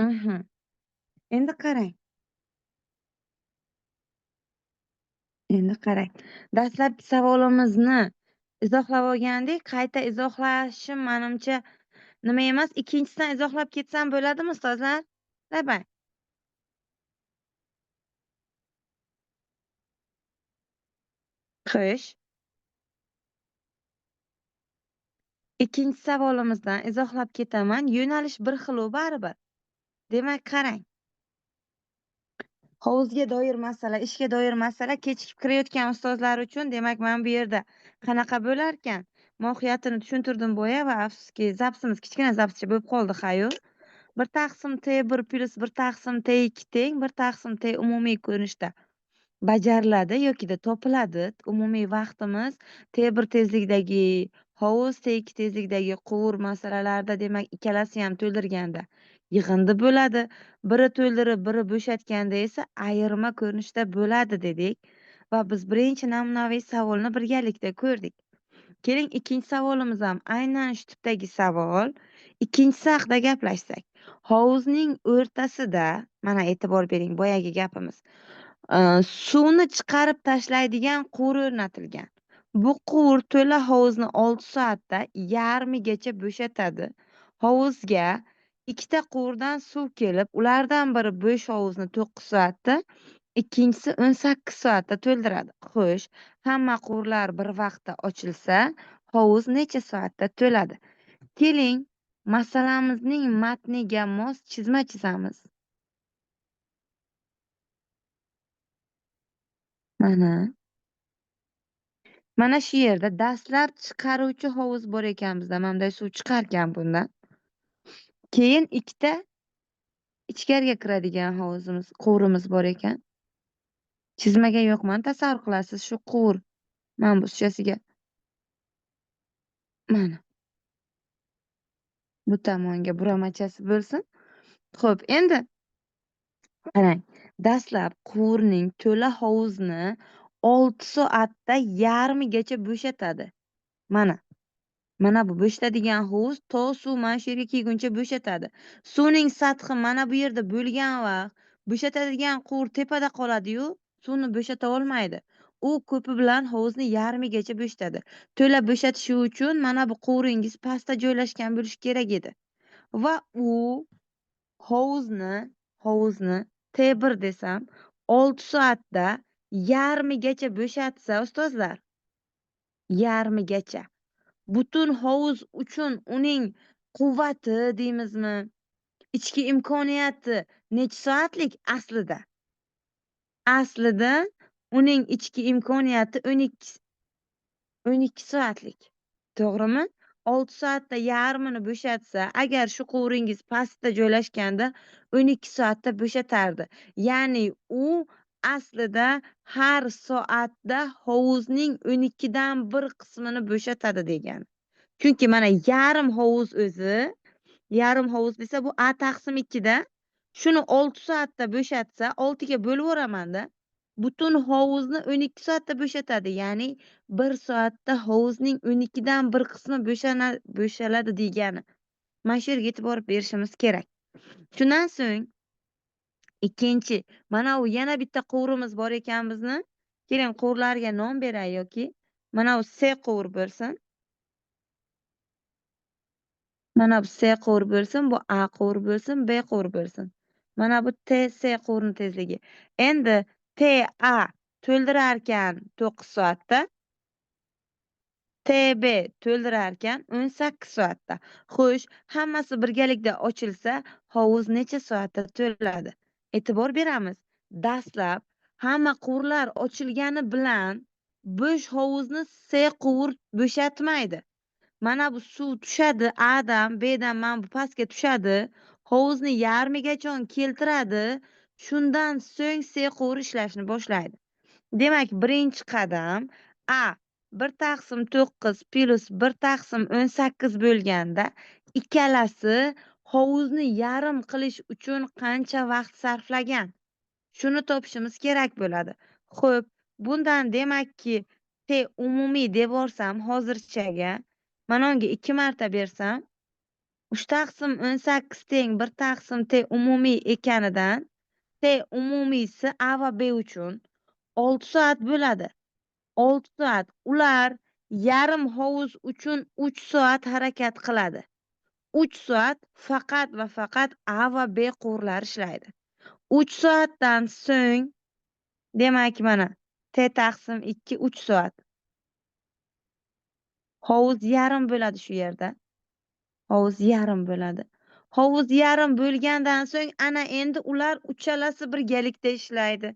Mhm. Endi qarang. Endi qarang. Dastlabki savolimizni izohlab olgandik. Qayta izohlashim menimcha nima emas. Ikkinchisidan izohlab ketsam bo'ladimi, ustozlar? Labay. Xo'sh. Ikkinchi savolimizdan izohlab ketaman. Yo'nalish bir xil-u baribir. Demak, qarang. Hovuzga doir masala, ishga doir masala kechikib kirayotgan ustozlar uchun, demak, mana bu yerda qanaqa bo'larkan? Mohiyatini tushuntirdim boya va afsuski zapsimiz kichkina zapscha bo'lib qoldi, hayu. 1 taqsim T1 plus 1 taqsim T2 teng 1 taqsim T umumiy ko'rinishda bajariladi yokida topiladi. Umumiy vaqtimiz T1 tezlikdagi hovuz, T2 tezlikdagi quvur masalalarida, demak, ikkalasi ham to'ldirganda yig'indi bo'ladi. Biri to'ldirib, biri bo'shatganda esa ayirma ko'rinishda bo'ladi dedik va biz birinchi namunaviy savolni birgalikda ko'rdik. Keling, ikkinchi savolimiz ham aynan shu tipdagi savol. Ikkinchisi haqida gaplashsak. Hovuzning o'rtasida, mana e'tibor bering, boyagi gapimiz. Suvni chiqarib tashlaydigan quvur o'rnatilgan. Bu quvur to'la hovuzni 6 soatda yarmigacha bo'shatadi. Hovuzga ikkita quvurdan suv kelib, ulardan biri bo'sh hovuzni 9 soatda, ikkinchisi 18 soatda to'ldiradi. Xo'sh, hamma quvurlar bir vaqtda ochilsa, hovuz necha soatda to'ladi? Keling, masalamizning matniga mos chizma chizamiz. Mana shu yerda dastlab chiqaruvchi hovuz bor ekan bizda. Mana bunday suv chiqarkan bundan. Keyin ikkita ichkariga kiradigan hovuzimiz, quvurimiz bor ekan. Chizmaga yo'qman, tasavvur qilasiz shu quvur. Mana bu ustiga. Mana bu tomonga buramachasi bo'lsin. Xo'p, endi qarang. Dastlab quvurning to'la hovuzni 6 soatda yarmigacha bo'shatadi. Mana. Mana bu bo'shatadigan hovuz to suv mana shu yerga kelguncha bo'shatadi. Suvning sathi mana bu yerda bo'lgan vaqt bo'shatadigan quvur tepada qoladi-yu, suvni bo'shata olmaydi. U ko'pi bilan hovuzni yarmigacha bo'shatadi. To'la bo'shatishi uchun mana bu quvuringiz pastda joylashgan bo'lishi kerak edi. Va u hovuzni T1 desam 6 soatda yarmigacha bo'shatsa, ustozlar, yarmigacha. Butun hovuz uchun uning quvvati deymizmi, ichki imkoniyati necha soatlik aslida? Aslida uning ichki imkoniyati 12 soatlik. To'g'rimi? 6 soatda yarmini bo'shatsa, agar shu quvuringiz pastda joylashganda 12 soatda bo'shatardi. Ya'ni u aslida har soatda hovuzning 12 dan 1 qismini bo'shatadi degani. Chunki mana yarim hovuz o'zi, yarim hovuz desa bu A taqsim 2 da. Shuni 6 soatda bo'shatsa, 6 ga bo'lib o'ramanda. Butun hovuzni 12 soatda bo'shatadi. Ya'ni 1 soatda hovuzning 12 dan 1 qismi bo'shaladi degani. Mana shu yerga e'tibor berishimiz kerak. Shundan so'ng ikkinchi, mana u yana bitta quvurimiz bor ekan bizni. Keling, quvurlarga nom beray yoki mana u C quvur bo'lsin. Mana bu C quvur bo'lsin, bu A quvur bo'lsin, B quvur bo'lsin. Mana bu TC quvurni tezligi. Endi TA to'ldirarkan 9 soatda, TB to'ldirarkan 18 soatda. Xo'sh, hammasi birgalikda ochilsa, hovuz necha soatda to'ladi? E'tibor beramiz. Dastlab hamma quvurlar ochilgani bilan bo'sh hovuzni C quvur bo'shatmaydi. Mana bu suv tushadi, A'dan, B'dan mana bu pastga tushadi. Hovuzni yarmigachon keltiradi. Shundan so'ng C quvur ishlashni boshlaydi. Demak, birinchi qadam A 1 taqsim 9 plus 1 taqsim 18 bo'lganda ikkalasi hovuzni yarim qilish uchun qancha vaqt sarflagan? Shuni topishimiz kerak bo'ladi. Xo'p, bundan demakki T umumiy deb yuborsam hozirchaga, mana unga 2 marta bersam, 3/18 teng 1/t umumiy ekanidan T umumiysi A va B uchun 6 soat bo'ladi. 6 soat. Ular yarim hovuz uchun 3 soat harakat qiladi. 3 soat faqat va faqat A va B quvurlari ishlaydi. 3 soatdan so'ng, demak mana T/2 3 soat. Hovuz yarim bo'ladi shu yerda. Hovuz yarim bo'ladi. Hovuz yarim bo'lgandan so'ng ana endi ular uchalasi birgalikda ishlaydi.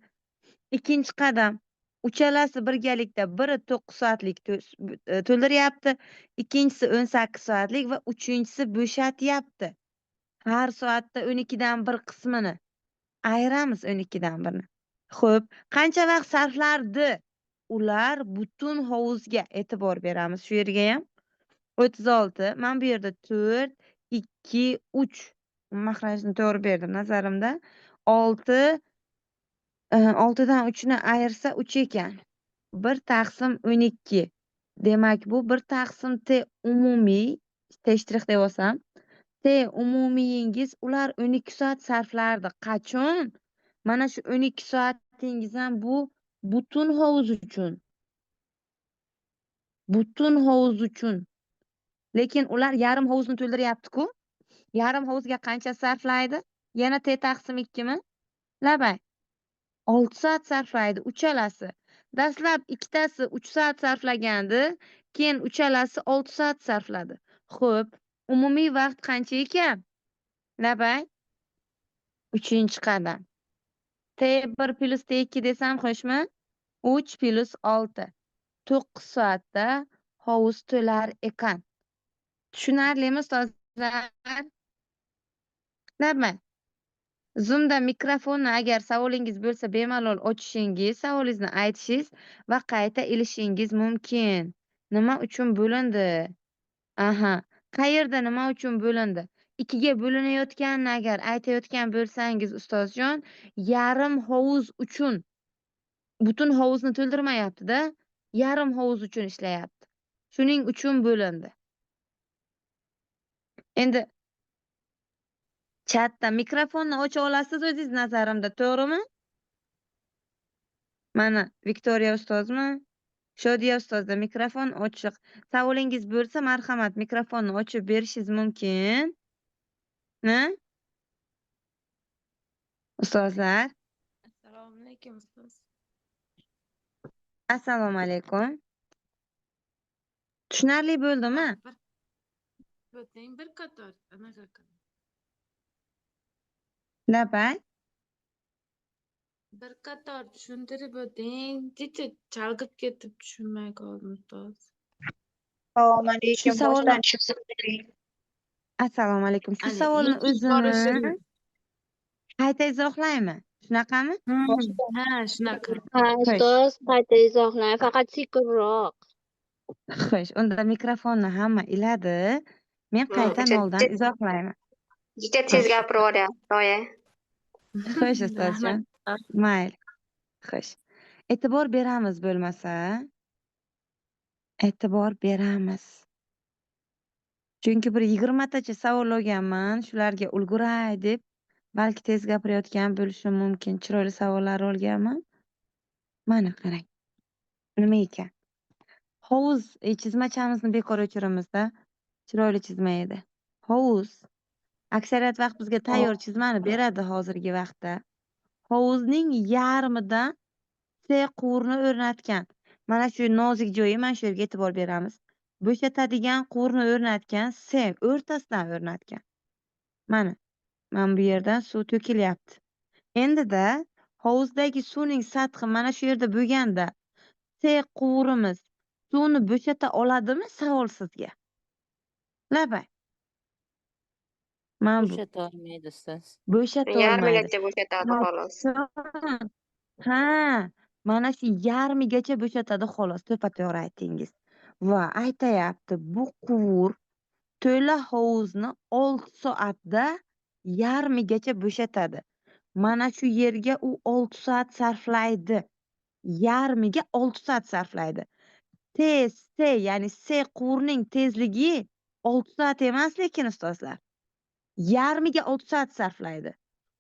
Ikkinchi qadam. Uchalasi birgalikda biri 9 soatlik to'ldiryapti, ikkinchisi 18 soatlik va uchinchisi bo'shatyapti. Har soatda 12 dan 1 qismini ayiramiz 12 dan 1 ni. Xo'p, qancha vaqt sarflardi? Ular butun hovuzga e'tibor beramiz. Shu yerga ham 36. Men bu yerda 4, 2, 3 mahrajni to'g'ri berdim nazarimda. 6 dan 3 ni ayirsa 3 ekan. 1/12. Demak, bu 1/T umumiy, T' deb olsam, T umumiyingiz ular 12 soat sarflardi. Qachon? Mana shu 12 soatingiz ham bu butun hovuz uchun. Butun hovuz uchun. Lekin ular yarim hovuzni to'ldiryapti-ku. Yarim hovuzga qancha sarflaydi? Yana T/2 mi? Labay. 6 soat sarflaydi uchalasi. Dastlab ikkitasi 3 soat sarflagandi, keyin uchalasi 6 soat sarfladi. Xo'p, umumiy vaqt qancha ekan? Labay. 3-qadam. T1 plus T2 desam xo'shmi? 3 plus 6. 9 soatda hovuz to'lar ekan. Tushunarlimi ustozlar? Labay. Zoomda mikrofonni agar savolingiz bo'lsa bemalol ochishingiz, savolingizni aytishingiz va qayta ilishingiz mumkin. Nima uchun bo'lindi? Aha, qayerda nima uchun bo'lindi? 2 ga bo'linayotganini agar aytayotgan bo'lsangiz ustozjon, yarim hovuz uchun butun hovuzni to'ldirmayapti-da, yarim hovuz uchun ishlayapti. Shuning uchun bo'lindi. Endi chatda mikrofonni ocha olasiz o'zingiz nazarimda, to'g'rimi? Mana Viktoriya ustozmi? Shodiya ustozda mikrofon ochiq. Savolingiz bo'lsa, marhamat, mikrofonni ochib berishingiz mumkin. Ustozlar. Assalomu alaykum ustoz. Assalomu alaykum. Tushunarli bo'ldimi? O'ting bir qator anaqa qilib. Labay. Bir qator tushuntirib o'ting. Kecha chalg'ib ketib tushunmay qoldim ustoz. Assalomu Shu alaykum. savolni Boshdan tushuntiring. Assalomu alaykum. Shu Ali, savolni eshitib o'zini borishim. qayta izohlaymi? Shunaqami? Ha, shunaqa. Ha, Xo'sh. ustoz, qayta izohlang, faqat sekinroq. Xo'sh, unda mikrofonni hamma iladi. Men qayta noldan izohlayman. Juda tez gapiryapti, oyi. Xo'sh, ustozjon. Rahmat. Mayli. Xo'sh. E'tibor beramiz bo'lmasa. E'tibor beramiz. Chunki bir 20 tacha savol olganman, shularga ulguray deb, balki tez gapirayotgan bo'lishim mumkin. Chiroyli savollar olganman. Mana qarang. Nima ekan? Hovuz chizmachamizni bekor o'chiramiz-da. Chiroyli chizma edi. Hovuz. Aksariyat vaqt bizga tayyor chizmani beradi hozirgi vaqtda. Hovuzning yarmidan C quvurni o'rnatgan. Mana shu nozik joyi, mana shu yerga e'tibor beramiz. Bo'shatadigan quvurni o'rnatgan C o'rtasidan o'rnatgan. Mana bu yerdan suv to'kilyapti. Endi-da hovuzdagi suvning sathi mana shu yerda bo'lganda C quvurimiz suvni bo'shata oladimi? Savol sizga. Labay. Mana bu Bo'shata olmaydi ustoz. bo'shata olmaydi. Yarmigacha bo'shatadi xolos. Ha, mana shu yarmigacha bo'shatadi xolos, to'ppa-to'g'ri aytdingiz. Va aytayapti, bu quvur to'la hovuzni 6 soatda yarmigacha bo'shatadi. Mana shu yerga u 6 soat sarflaydi. Yarmiga 6 soat sarflaydi. T, ya'ni C quvurning tezligi 6 soat emas lekin ustozlar. yarmiga 6 soat sarflaydi.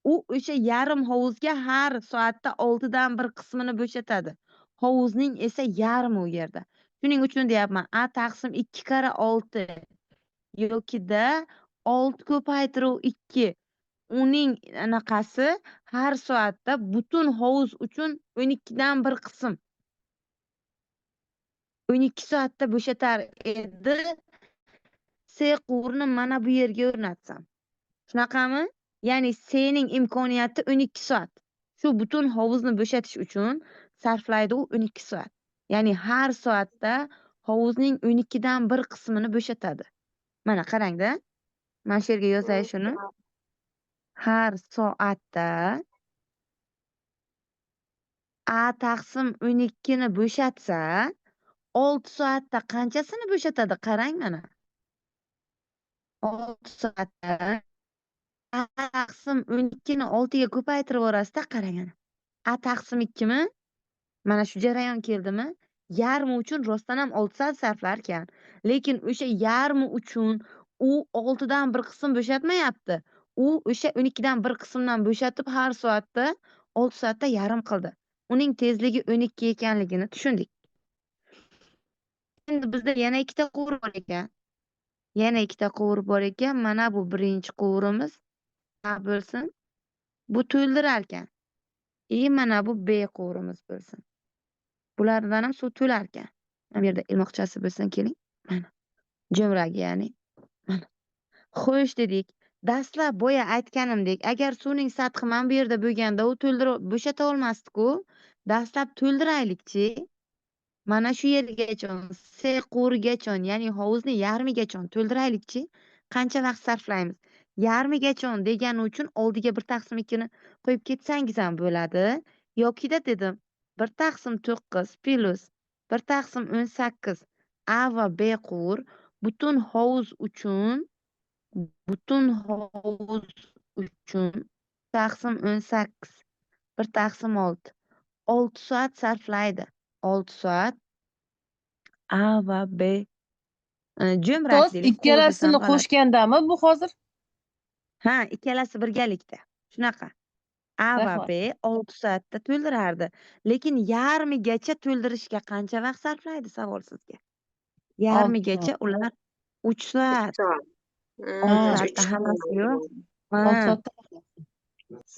U o'sha yarim hovuzga har soatda 6dan 1 qismini bo'shatadi. Hovuzning esa yarmi u yerda. Shuning uchun deyapman, A taqsim 2 kara 6 yokida 6 ko'paytiruv 2. Uning anaqasi har soatda butun hovuz uchun 12dan 1 qism. 12 soatda bo'shatar edi. C quvurni mana bu yerga o'rnatsam. Shunaqami? Ya'ni C'ning imkoniyati 12 soat. Shu butun hovuzni bo'shatish uchun sarflaydi u 12 soat. Ya'ni har soatda hovuzning 12dan 1 qismini bo'shatadi. Mana qarang-da. Mana shu yerga yozay shuni. Har soatda A taqsim 12 ni bo'shatsa, 6 soatda qanchasini bo'shatadi? Qarang mana. 6 soatda A taqsim 12 ni 6 ga ko'paytirib yuborasizda, qarang ana. A taqsim 2 mi? Mana shu jarayon keldimi? Yarmi uchun rostdan ham 6 soat sarflar ekan. Lekin o'sha yarmi uchun u 6 dan 1 qism bo'shatmayapti. U o'sha 12 dan 1 qismdan bo'shatib har soatda 6 soatda yarim qildi. Uning tezligi 12 ekanligini tushundik. Endi bizda yana ikkita quvur bor ekan. Yana ikkita quvur bor ekan. Mana bu birinchi quvurimiz A bo'lsin. Bu to'ldirar ekan. Mana bu B quvurimiz bo'lsin. Bulardan ham suv to'lar ekan. Mana bu yerda ilmoqchasi bo'lsin, keling. Mana. Jo'mragi ya'ni. Mana. Xo'sh dedik. Dastlab boya aytganimdek, agar suvning sathi mana bu yerda bo'lganda u to'ldirib bo'shata olmasdi-ku. Dastlab to'ldiraylik-chi. Mana shu yergacha, C quvurigacha, ya'ni hovuzni yarmigacha to'ldiraylik-chi. Qancha vaqt sarflaymiz? Yarmigacha degani uchun oldiga 1 taqsim 2 ni qo'yib ketsangiz ham bo'ladi. Yokida dedim 1 taqsim 9 plus 1 taqsim 18 A va B quvur butun hovuz uchun taqsim 18 1 taqsim 6 6 soat sarflaydi. 6 soat A va B jo'mrak Ustoz, deylik, quvur desam ikkalasini g'alati. qo'shgandami bu hozir? Ha, ikkalasi birgalikda. Shunaqa. A va Rahmat. B 6 soatda to'ldirardi. Lekin yarmigacha to'ldirishga qancha vaqt sarflaydi savol sizga? Yarmigacha ular 3 soat. 6 soatda hammasi yo'q. 6 soatda.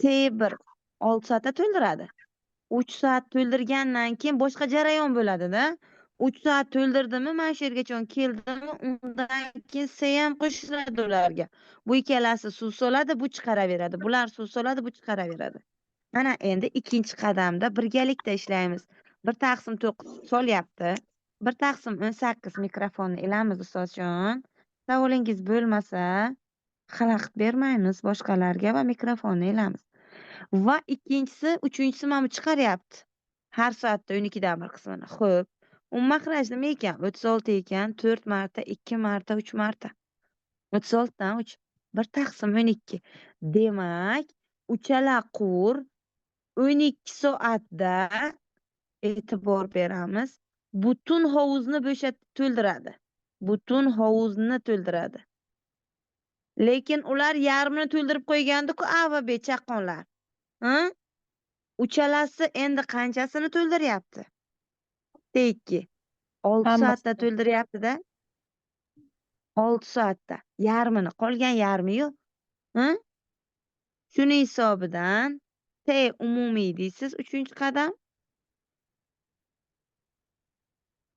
C1 6 soatda to'ldiradi. 3 soat to'ldirgandan keyin boshqa jarayon bo'ladi-da. 3 soat to'ldirdimi, mana shu yergacha keldimi, undan keyin C ham qo'shiladi ularga. Bu ikkalasi suv soladi, bu chiqaraveradi. Bular suv soladi, bu chiqaraveradi. Mana endi ikkinchi qadamda birgalikda ishlaymiz. 1 taqsim 9 solyapti. 1 taqsim 18 mikrofonni ilamiz ustozjon. Savolingiz bo'lmasa, xalaqit bermaymiz boshqalarga va mikrofonni ilamiz. Va ikkinchisi, uchinchisi mana bu chiqaryapti. Har soatda 12 dan 1 qismini. Xo'p, mahraj nima ekan? 36 ekan, 4 marta, 2 marta, 3 marta. 36 dan 3 1 taqsim 12. Demak, uchala quvur 12 soatda e'tibor beramiz. Butun hovuzni to'ldiradi. Butun hovuzni to'ldiradi. Lekin ular yarmini to'ldirib qo'ygandi-ku A va B chaqqonlar. Uchalasi endi qanchasini to'ldiryapti? Deyki, 6 soatda to'ldiryapti-da. 6 soatda yarmini, qolgan yarmi-yu. Shuni hisobidan T umumiy deysiz, 3-qadam.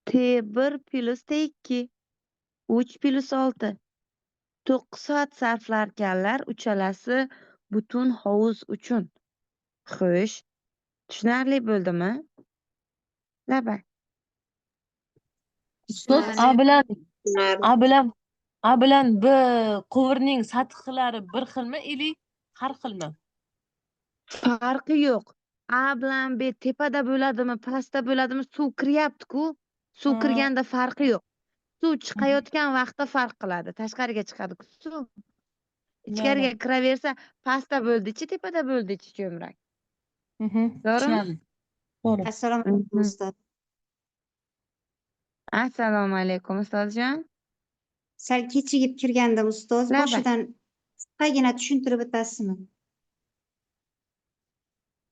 T1 plus T2 3 plus 6 9 soat sarflarkanlar uchalasi butun hovuz uchun. Xo'sh, tushunarli bo'ldimi? Labay. Ustoz, A bilan B quvurning sathilari bir xilmi ili har xilmi? Farqi yo'q. A bilan B tepada bo'ladimi, pastda bo'ladimi, suv kiryapti-ku. Suv kirganda farqi yo'q. Suv chiqayotgan vaqtda farq qiladi. Tashqariga chiqadi suv. Ichkariga kiraversa, pastda bo'ldi-chi, tepada bo'ldi-chi jo'mrak. To'g'rimi? To'g'ri. Assalomu alaykum ustoz. Assalomu alaykum ustozjon. Sal kechikib kirgandim ustoz. Labay. Boshidan Qisqagina tushuntirib o'tasizmi?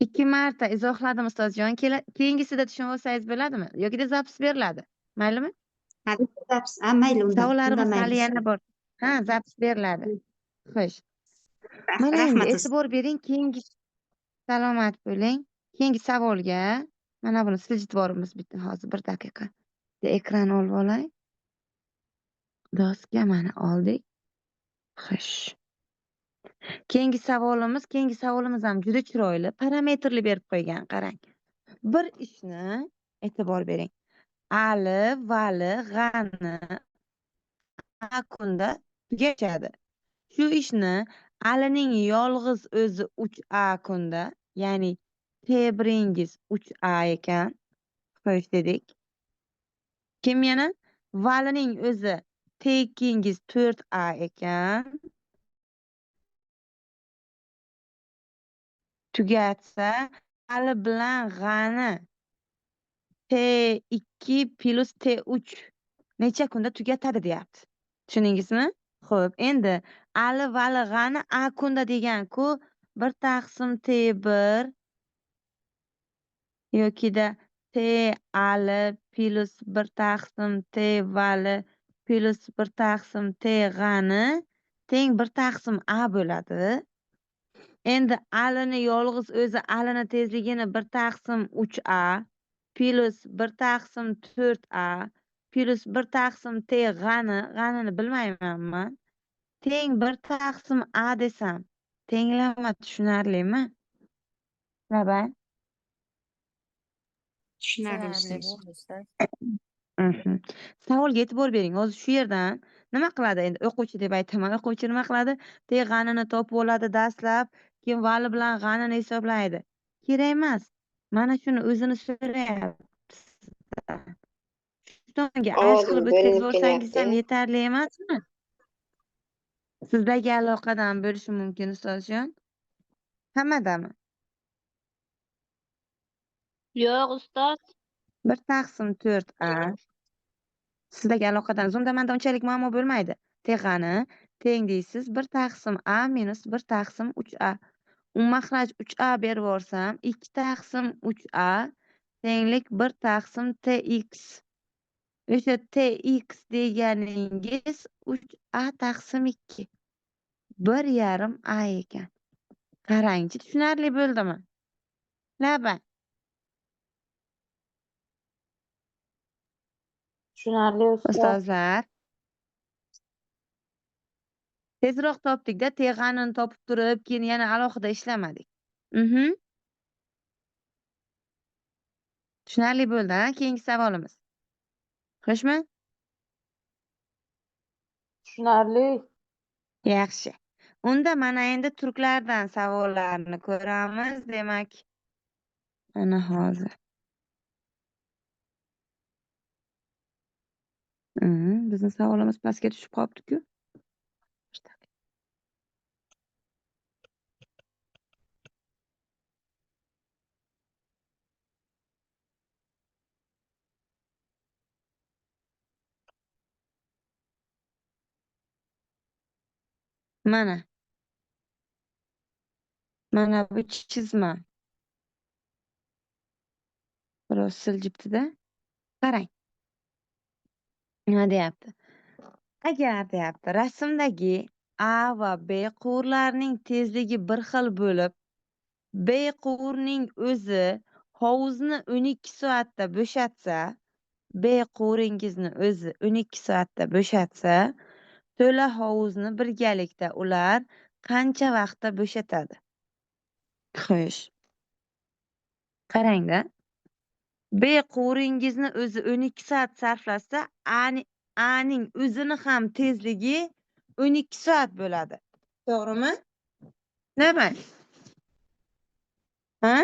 2 marta izohladim ustozjon. Keyingisida tushunib olsangiz bo'ladimi? Yoki zapis beriladi. Maylimi? Mayli unda Savollarimiz hali mayli. yana bor. Ha, zapis beriladi. Xo'sh. Mana endi Rahmat. e'tibor bering, keyingi salomat bo'ling. Keyingi savolga mana buni siljitib yuboramiz bitta hozir 1 daqiqa. Ekran olib olay. Doska mana oldik. Xo'sh. Keyingi savolimiz ham juda chiroyli, parametrli berib qo'ygan, qarang. Bir ishni e'tibor bering. Ali, vali, g'ani a kunda tugashadi. Shu ishni Alining yolg'iz o'zi 3a kunda, ya'ni T1ingiz 3a ekan. Xo'sh dedik. Kim yana? Valining o'zi T2ingiz 4a ekan. Tugatsa, Ali bilan g'ani T2 plus T3 necha kunda tugatadi deyapti. Tushundingizmi? Xo'p, endi Ali, vali, g'ani a kunda degan-ku 1 taqsim T1 yokida T Ali plus 1 taqsim T vali plus 1 taqsim T g'ani teng 1 taqsim a bo'ladi. Endi Alini yolg'iz o'zi Alini tezligini 1 taqsim 3a plus 1 taqsim 4a plus 1 taqsim T g'anini bilmaymanmi? Teng 1 taqsim a desam, tenglama tushunarlimi? Labay. Tushunarli Tushunarli ustoz. bo'ldi ustoz. Savolga e'tibor bering. Hozir shu yerdan nima qiladi endi o'quvchi deb aytaman. O'quvchi nima qiladi? T g'anini topib oladi dastlab, keyin vali bilan g'anini hisoblaydi. Kerak emas. Mana shuni o'zini so'rayapti. Shunga aysh Ovozim qilib bo'linib o'tkazib olsangiz ham kelyapti. yetarli emasmi? Sizdagi aloqadan bo'lishi mumkin ustozjon. Hammadami? Yo'q ustoz. 1 taqsim 4a. Sizdagi aloqadan zo'mda-manda unchalik muammo bo'lmaydi. Teg'ani teng deysiz 1 taqsim a minus 1 taqsim 3a. Mahraj 3a berib yuborsam 2 taqsim 3a tenglik 1 taqsim tx. O'sha tx deganingiz 3a taqsim 2. 1,5 a ekan. Qarangchi, tushunarli bo'ldimi? Laba. Tushunarli ustoz. Ustozlar. Tezroq topdik-da, teg'anini topib turib, keyin yana alohida ishlamadik. Tushunarli bo'ldi, ha? Keyingi savolimiz. Xo'shmi? Tushunarli. Yaxshi. Unda mana endi turklardan savollarni ko'ramiz, demak. Mana hozir. Bizning savolimiz pastga tushib qolibdi-ku. Mana. Mana bu chizma. Biroz siljibdi-da. Qarang. Nima deyapti? Agar deyapti, rasmdagi A va B quvurlarining tezligi bir xil bo'lib, B quvurining o'zi hovuzni 12 soatda bo'shatsa, B quvuringizni o'zi 12 soatda bo'shatsa, to'la hovuzni birgalikda ular qancha vaqtda bo'shatadi? Xo'sh. Qarang-da. B quvuringizni o'zi 12 soat sarflasa, Aning o'zini ham tezligi 12 soat bo'ladi. To'g'rimi? Nima? Ha?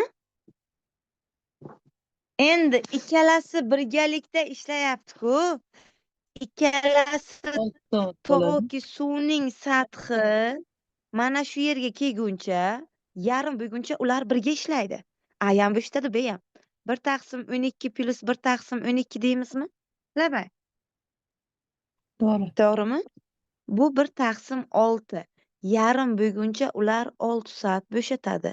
Endi ikkalasi birgalikda ishlayapti-ku. Ikkalasi toki suvning sathi mana shu yerga kelguncha, yarim bo'lguncha ular birga ishlaydi. A ham bo'shatadi, B ham. 1 taqsim 12 plus 1 taqsim 12 deymizmi? Labay. To'g'ri. To'g'rimi? Bu 1 taqsim 6. yarim bo'lguncha ular 6 soat bo'shatadi.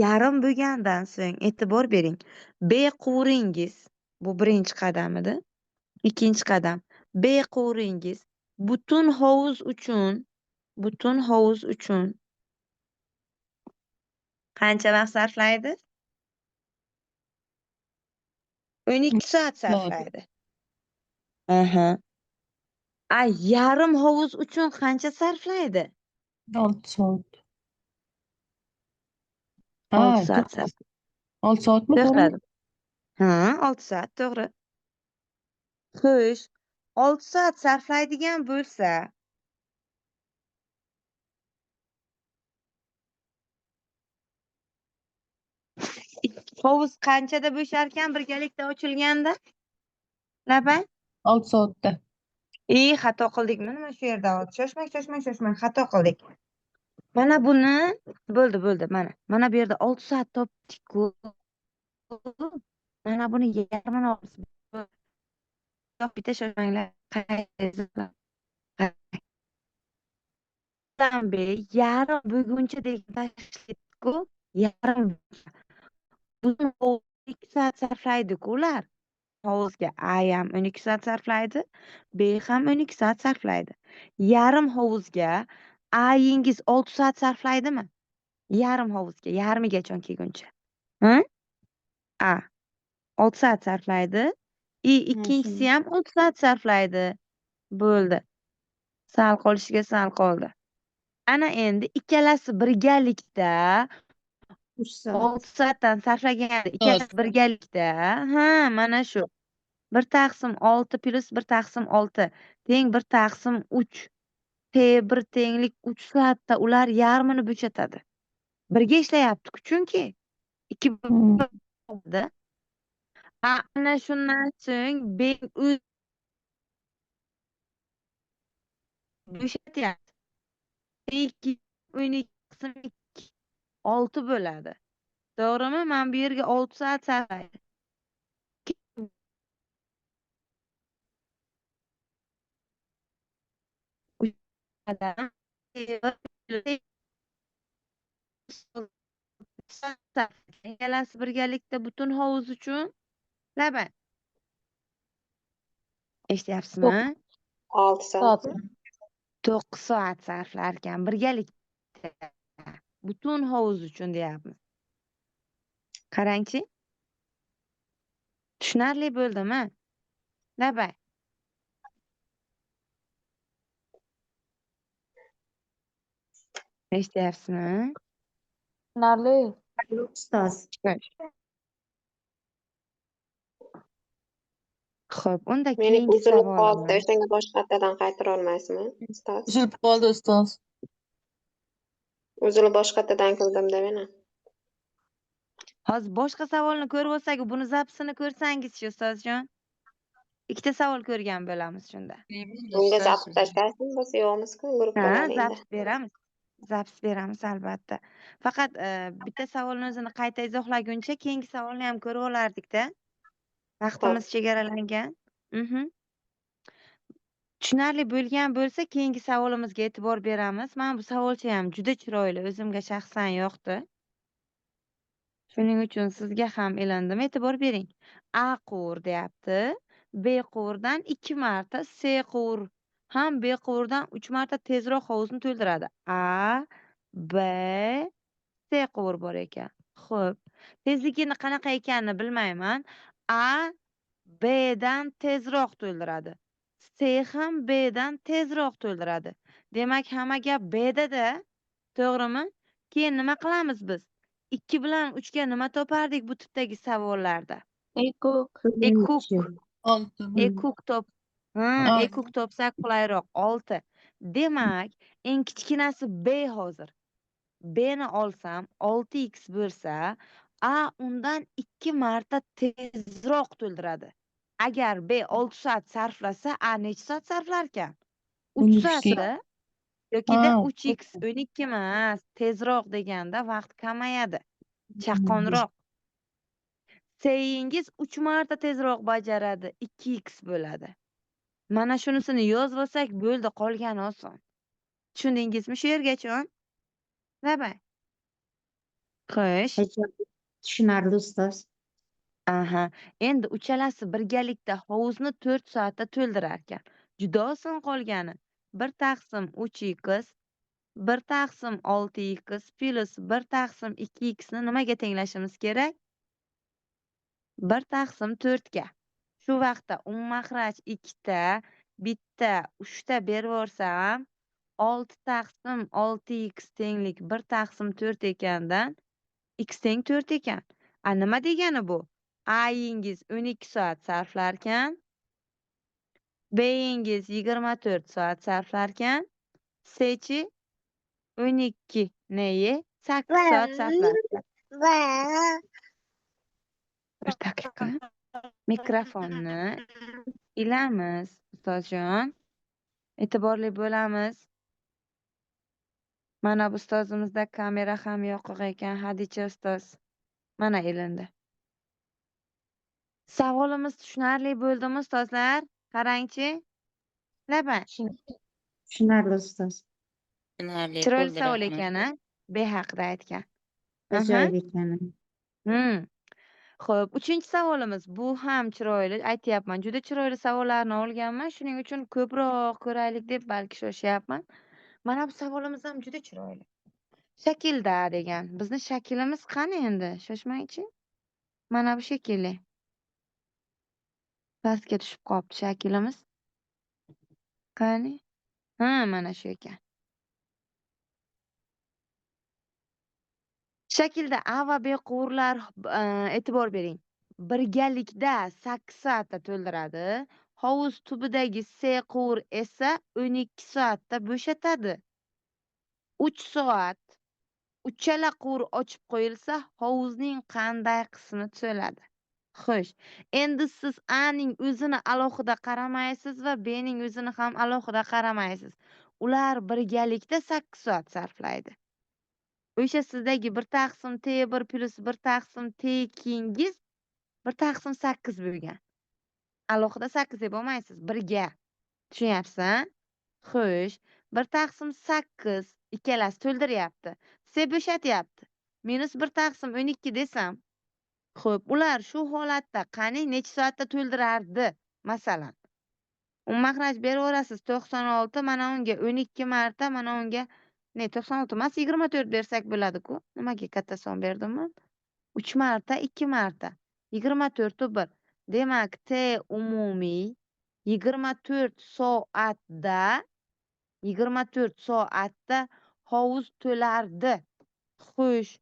Yarim bo'lgandan so'ng e'tibor bering. B quvringiz bu birinchi qadam edi. Ikkinchi qadam. B quvringiz butun hovuz uchun qancha vaqt sarflaydi? 12 soat sarflaydi. Aha. Yarim hovuz uchun qancha sarflaydi? 6 soat. 6 soat sarflaydi. 6 soatmi? To'g'rimi? To'xtadim. 6 soat to'g'ri. Xo'sh, 6 soat sarflaydigan bo'lsa, hovuz qanchada bo'sharkan birgalikda ochilganda? Labay? 6 soatda. Xato qildikmi nima shu yerda? Shoshmang, xato qildik. Mana buni bo'ldi, mana bu yerda 6 soat topdik-ku. Mana buni yarmini olamiz. Bitta shoshmanglar. Yarim bo'lguncha degan tashlaydi-ku. Yarim. Butun 2 soat sarflaydi-ku ular. Hovuzga A ham 12 soat sarflaydi, B ham 12 soat sarflaydi. Yarim hovuzga A'yingiz 6 soat sarflaydimi? Yarim hovuzga, yarmigacha kelguncha. A 6 soat sarflaydi, ikkinchisi ham 6 soat sarflaydi. Bo'ldi. Sal qolishiga sal qoldi. Ana endi ikkalasi birgalikda 3 soat. 6 soatdan sarflaganda ikkalasi birgalikda, mana shu 1/6 plus 1/6 teng 1/3. T1 tenglik 3 soatda ular yarmini bo'shatadi. Birga ishlayapti-ku chunki 2 bo'ldi. Ana shundan so'ng B bo'shatyapti. 2 12 qism 2 6 bo'ladi. To'g'rimi? Men bu yerga 6 soat sarflaydi. Ikkalasi birgalikda butun hovuz uchun labay. Eshityapsizmi? 6 soat. 9 soat sarflar ekan birgalikda. Butun hovuz uchun deyapmiz. Qarangchi. Tushunarli bo'ldimi? Labay. Eshityapsizmi? Tushunarli. Ustoz. Xo'p, unda Meni keyingi uzilib qoldi. savolim. O'shanga boshqatadan qaytara olmaysizmi, ustoz? Uzilib qoldi ustoz. Uzilib boshqatadan qildim-da meni. Hozir boshqa savolni ko'rib olsak, buni zapsini ko'rsangiz-chi, ustozjon. Ikkita savol ko'rgan bo'lamiz shunda. Bunga zabt tashlaysiz, biz yo'qmiz-ku guruhda mayli. Zaps beramiz. Zaps beramiz albatta. Faqat bitta savolni o'zini qayta izohlaguncha keyingi savolni ham ko'rib olardik-da. Vaqtimiz chegaralangan. Tushunarli bo'lgan bo'lsa, keyingi savolimizga e'tibor beramiz. Men bu savolcha ham juda chiroyli, o'zimga shaxsan yoqdi. Shuning uchun sizga ham ilindim, e'tibor bering. A quvur deyapti. B quvurdan 2 marta, C quvur ham B quvurdan 3 marta tezroq hovuzni to'ldiradi. A, B, C quvur bor ekan. Xo'p, tezligini qanaqa ekanini bilmayman. A B dan tezroq to'ldiradi. C ham B dan tezroq to'ldiradi. Demak, hamma gap B da. To'g'rimi? Keyin nima qilamiz biz? 2 bilan 3 ga nima topardik bu tipdagi savollarda? Ekuk. Ekuk top. Ekuk topsak qulayroq 6. Demak, eng kichkinasi B hozir. B ni olsam 6x bo'lsa, A undan 2 marta tezroq to'ldiradi. Agar B 6 soat sarflasa, A necha soat sarflar ekan? 3 soatda yokida 3x 12 emas, tezroq deganda vaqt kamayadi. Chaqqonroq. C'ingiz 3 marta tezroq bajaradi, 2x bo'ladi. Mana shunisini yozib olsak bo'ldi, qolgani oson. Tushundingizmi shu yergacha? Labay. Xo'sh. Tushunarli ustoz. Aha. Endi uchalasi birgalikda hovuzni 4 soatda to'ldirarkan. Juda oson qolgani. 1 taqsim 3x 1 taqsim 6x plus 1 taqsim 2x ni nimaga tenglashimiz kerak? 1 taqsim 4 ga. Shu vaqtda ummaxraj 2 ta, bitta 3 ta beraversam 6 taqsim 6x tenglik 1 taqsim 4 ekandan x teng 4 ekan. A nima degani bu? A'ingiz 12 soat sarflarkan, B'ingiz 24 soat sarflarkan, C'chi 12 neyi 8 soat sarflarkan. Bir daqiqa. Mikrofonni ilamiz, ustozjon. E'tiborli bo'lamiz. Mana bu ustozimizda kamera ham yo'q ekan, Hadicha ustoz. Mana ilindi. Savolimiz tushunarli bo'ldimi ustozlar? Qarangchi. Labay. Tushunarli ustoz. Chiroyli savol ekan, a? B haqida aytgan. Ajoyib ekan. Xo'p, 3-savolimiz. Bu ham chiroyli, aytyapman. Juda chiroyli savollarni olganman. Shuning uchun ko'proq ko'raylik deb balki shoshyapman. Mana bu savolimiz ham juda chiroyli. Shaklda degan. Bizni shaklimiz qani endi? Shoshmangchi. Mana bu shekilli. Pastga tushib qolibdi shaklimiz. Qani? Ha, mana shu ekan. Shaklda A va B quvurlar e'tibor bering. Birgalikda 8 soatda to'ldiradi. Hovuz tubidagi C quvur esa 12 soatda bo'shatadi. 3 soat uchala quvur ochib qo'yilsa, hovuzning qanday qismi to'ladi? Xo'sh, endi siz A ning o'zini alohida qaramaysiz va B ning o'zini ham alohida qaramaysiz. Ular birgalikda 8 soat sarflaydi. O'sha sizdagi 1 taqsim T1 plus 1 taqsim T2ingiz 1 taqsim 8 bo'lgan. Alohida 8 deb olmaysiz, birga. Tushunyapsan? Xo'sh, 1 taqsim 8 ikkalasi to'ldiryapti. C bo'shatyapti. Minus 1 taqsim 12 desam. Xo'p, ular shu holatda qani necha soatda to'ldirardi? Masalan, ummaxraj beraverasiz 96, mana unga 12 marta, mana unga 96 emas 24 bersak bo'ladi-ku. Nimaga katta son berdimmi? 3 marta, 2 marta. 24 u 1. Demak, T umumiy 24 soatda hovuz to'lardi. Xo'sh,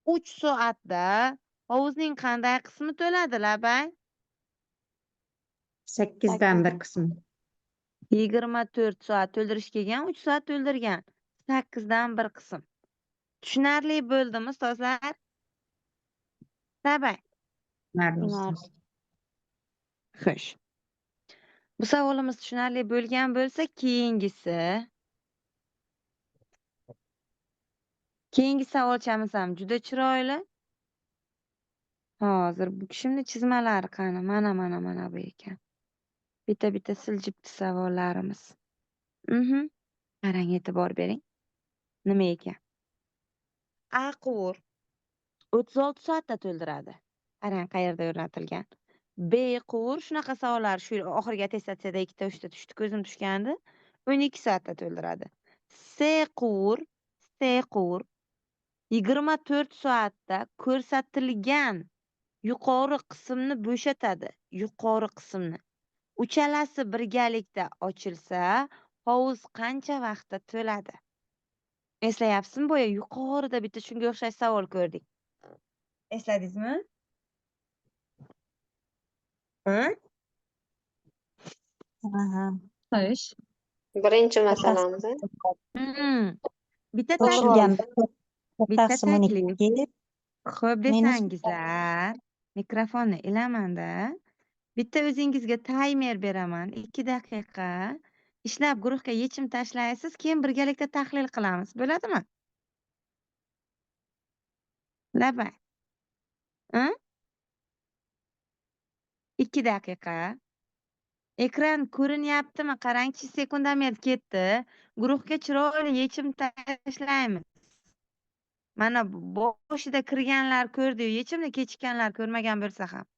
3 soatda hovuzning qanday qismi to'ladi, Labay? 8dan 1 qismi. 24 soat to'ldirish kelgan, 3 soat to'ldirgan. 8 dan 1 qism. Tushunarli bo'ldimi, ustozlar? Labay. Tushunarli ustoz. Xo'sh. Bu savolimiz tushunarli bo'lgan bo'lsa, keyingi savolchamiz ham juda chiroyli. Hozir bu kishimni chizmalari qani? Mana bu ekan. Bitta siljibdi savollarimiz. Qarang, e'tibor bering. Nima ekan? A quvur 36 soatda to'ldiradi. Qarang, qayerda o'rnatilgan. B quvur shunaqa savollar shu oxirgi attestatsiyada 2 ta 3 ta tushdi, ko'zim tushgandi. 12 soatda to'ldiradi. C quvur 24 soatda ko'rsatilgan yuqori qismni bo'shatadi. Yuqori qismni. Uchalasi birgalikda ochilsa, hovuz qancha vaqtda to'ladi? Eslayapsizmi? Boya yuqorida bitta shunga o'xshash savol ko'rdik. Esladingizmi? Xo'sh. Birinchi masalamiz. Bitta Qo'shilgan taklif. 1 taqsim 12. Xo'p desangizlar, mikrofonni ilamanda. Bitta o'zingizga taymer beraman, 2 daqiqa. Ishlab guruhga yechim tashlaysiz, keyin birgalikda tahlil qilamiz. Bo'ladimi? Labay. 2 daqiqa. Ekran ko'rinyaptimi? Qarangchi, sekundomer ketdi. Guruhga chiroyli yechim tashlaymiz. Mana boshida kirganlar ko'rdi-yu, yechimni kechikkanlar ko'rmagan bo'lsa ham.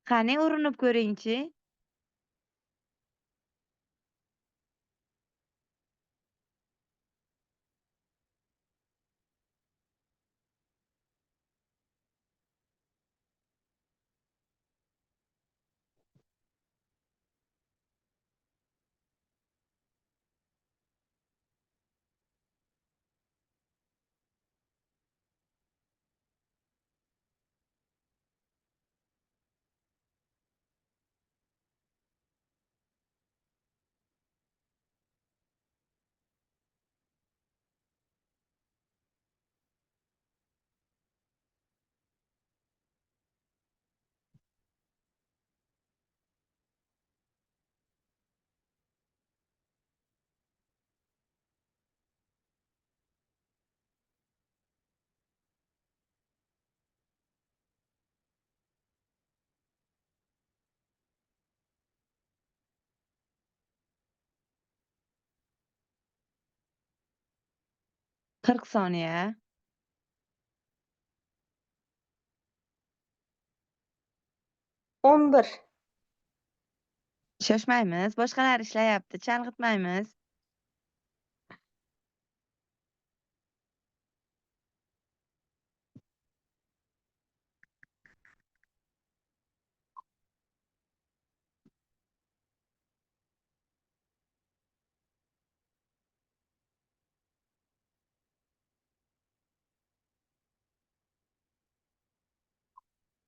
Qani urinib ko'ringchi. Qirq soniya. O'n bir. Shoshmaymiz. Boshqalar ishlayapti. Chalg'itmaymiz.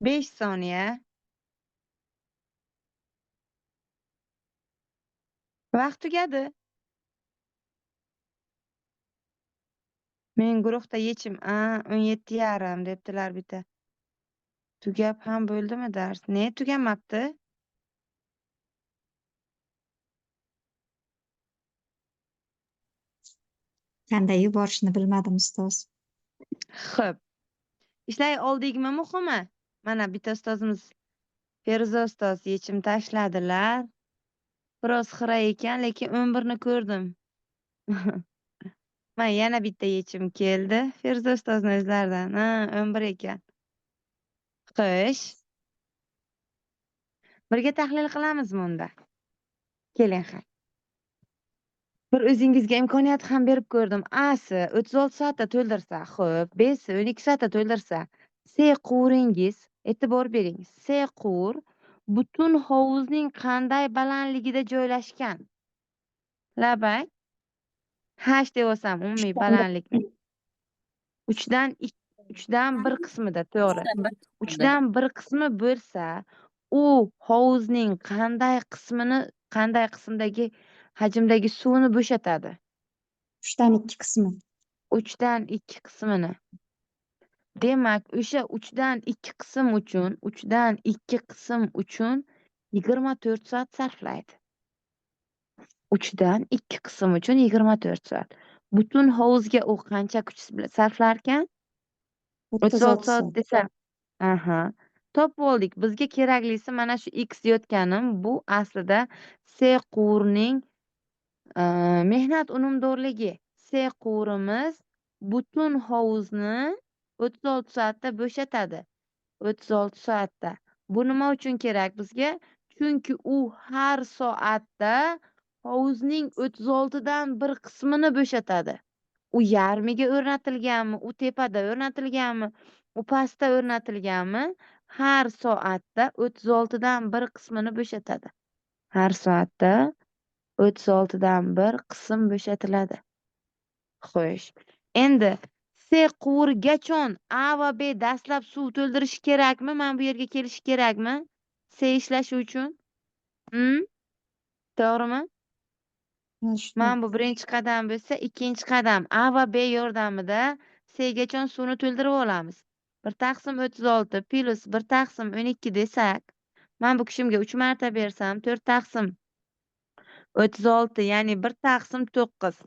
Besh soniya. Vaqt tugadi. Men guruhda yechim 17:30 debdilar bitta. Tugab ham bo'ldimi dars? Ne tugamabdi? Qanday yuborishni bilmadim ustoz. Xo'p. Ishlay oldikmi muhimi? Mana bitta ustozimiz Feruza ustoz yechim tashladilar. Biroz xira ekan, lekin 11 ni ko'rdim. Mana yana bitta yechim keldi. Feruza ustozni o'zlaridan. 11 ekan. Xo'sh. Birga tahlil qilamizmi unda? Keling ham. Bir o'zingizga imkoniyat ham berib ko'rdim. A'si 36 soatda to'ldirsa, xo'p, B'si 12 soatda to'ldirsa, C quringiz, e'tibor bering. C qur butun hovuzning qanday balandligida joylashgan? Labay. H deb olsam umumiy balandlikni. 3dan 1 qismida, to'g'ri. 3dan 1 qismi bo'lsa, u hovuzning qanday qismdagi hajmdagi suvni bo'shatadi? 3dan 2 qismi. 3dan 2 qismini. Demak, o'sha 3dan 2 qism uchun 24 soat sarflaydi. 3dan 2 qism uchun 24 soat. Butun hovuzga u qancha kuch sarflar ekan? 36 soat desa. Aha. Topib oldik. Bizga keraklisi mana shu x yotganim, bu aslida C quvurning mehnat unumdorligi. C quvurimiz butun hovuzni 36 soatda bo'shatadi. 36 soatda. Bu nima uchun kerak bizga? Chunki u har soatda hovuzning 36dan 1 qismini bo'shatadi. U yarmiga o'rnatilganmi, u tepada o'rnatilganmi, u pastda o'rnatilganmi, har soatda 36dan 1 qismini bo'shatadi. Har soatda 36dan 1 qism bo'shatiladi. Xo'sh. Endi C quvurgachon A va B dastlab suv to'ldirishi kerakmi? Mana bu yerga kelishi kerakmi? C ishlashi uchun? To'g'rimi? Mana bu birinchi qadam bo'lsa, ikkinchi qadam A va B yordamida C gachon suvni to'ldirib olamiz. 1 taqsim 36 plus 1 taqsim 12 desak, mana bu kishimga 3 marta bersam, 4 taqsim 36, ya'ni 1 taqsim 9.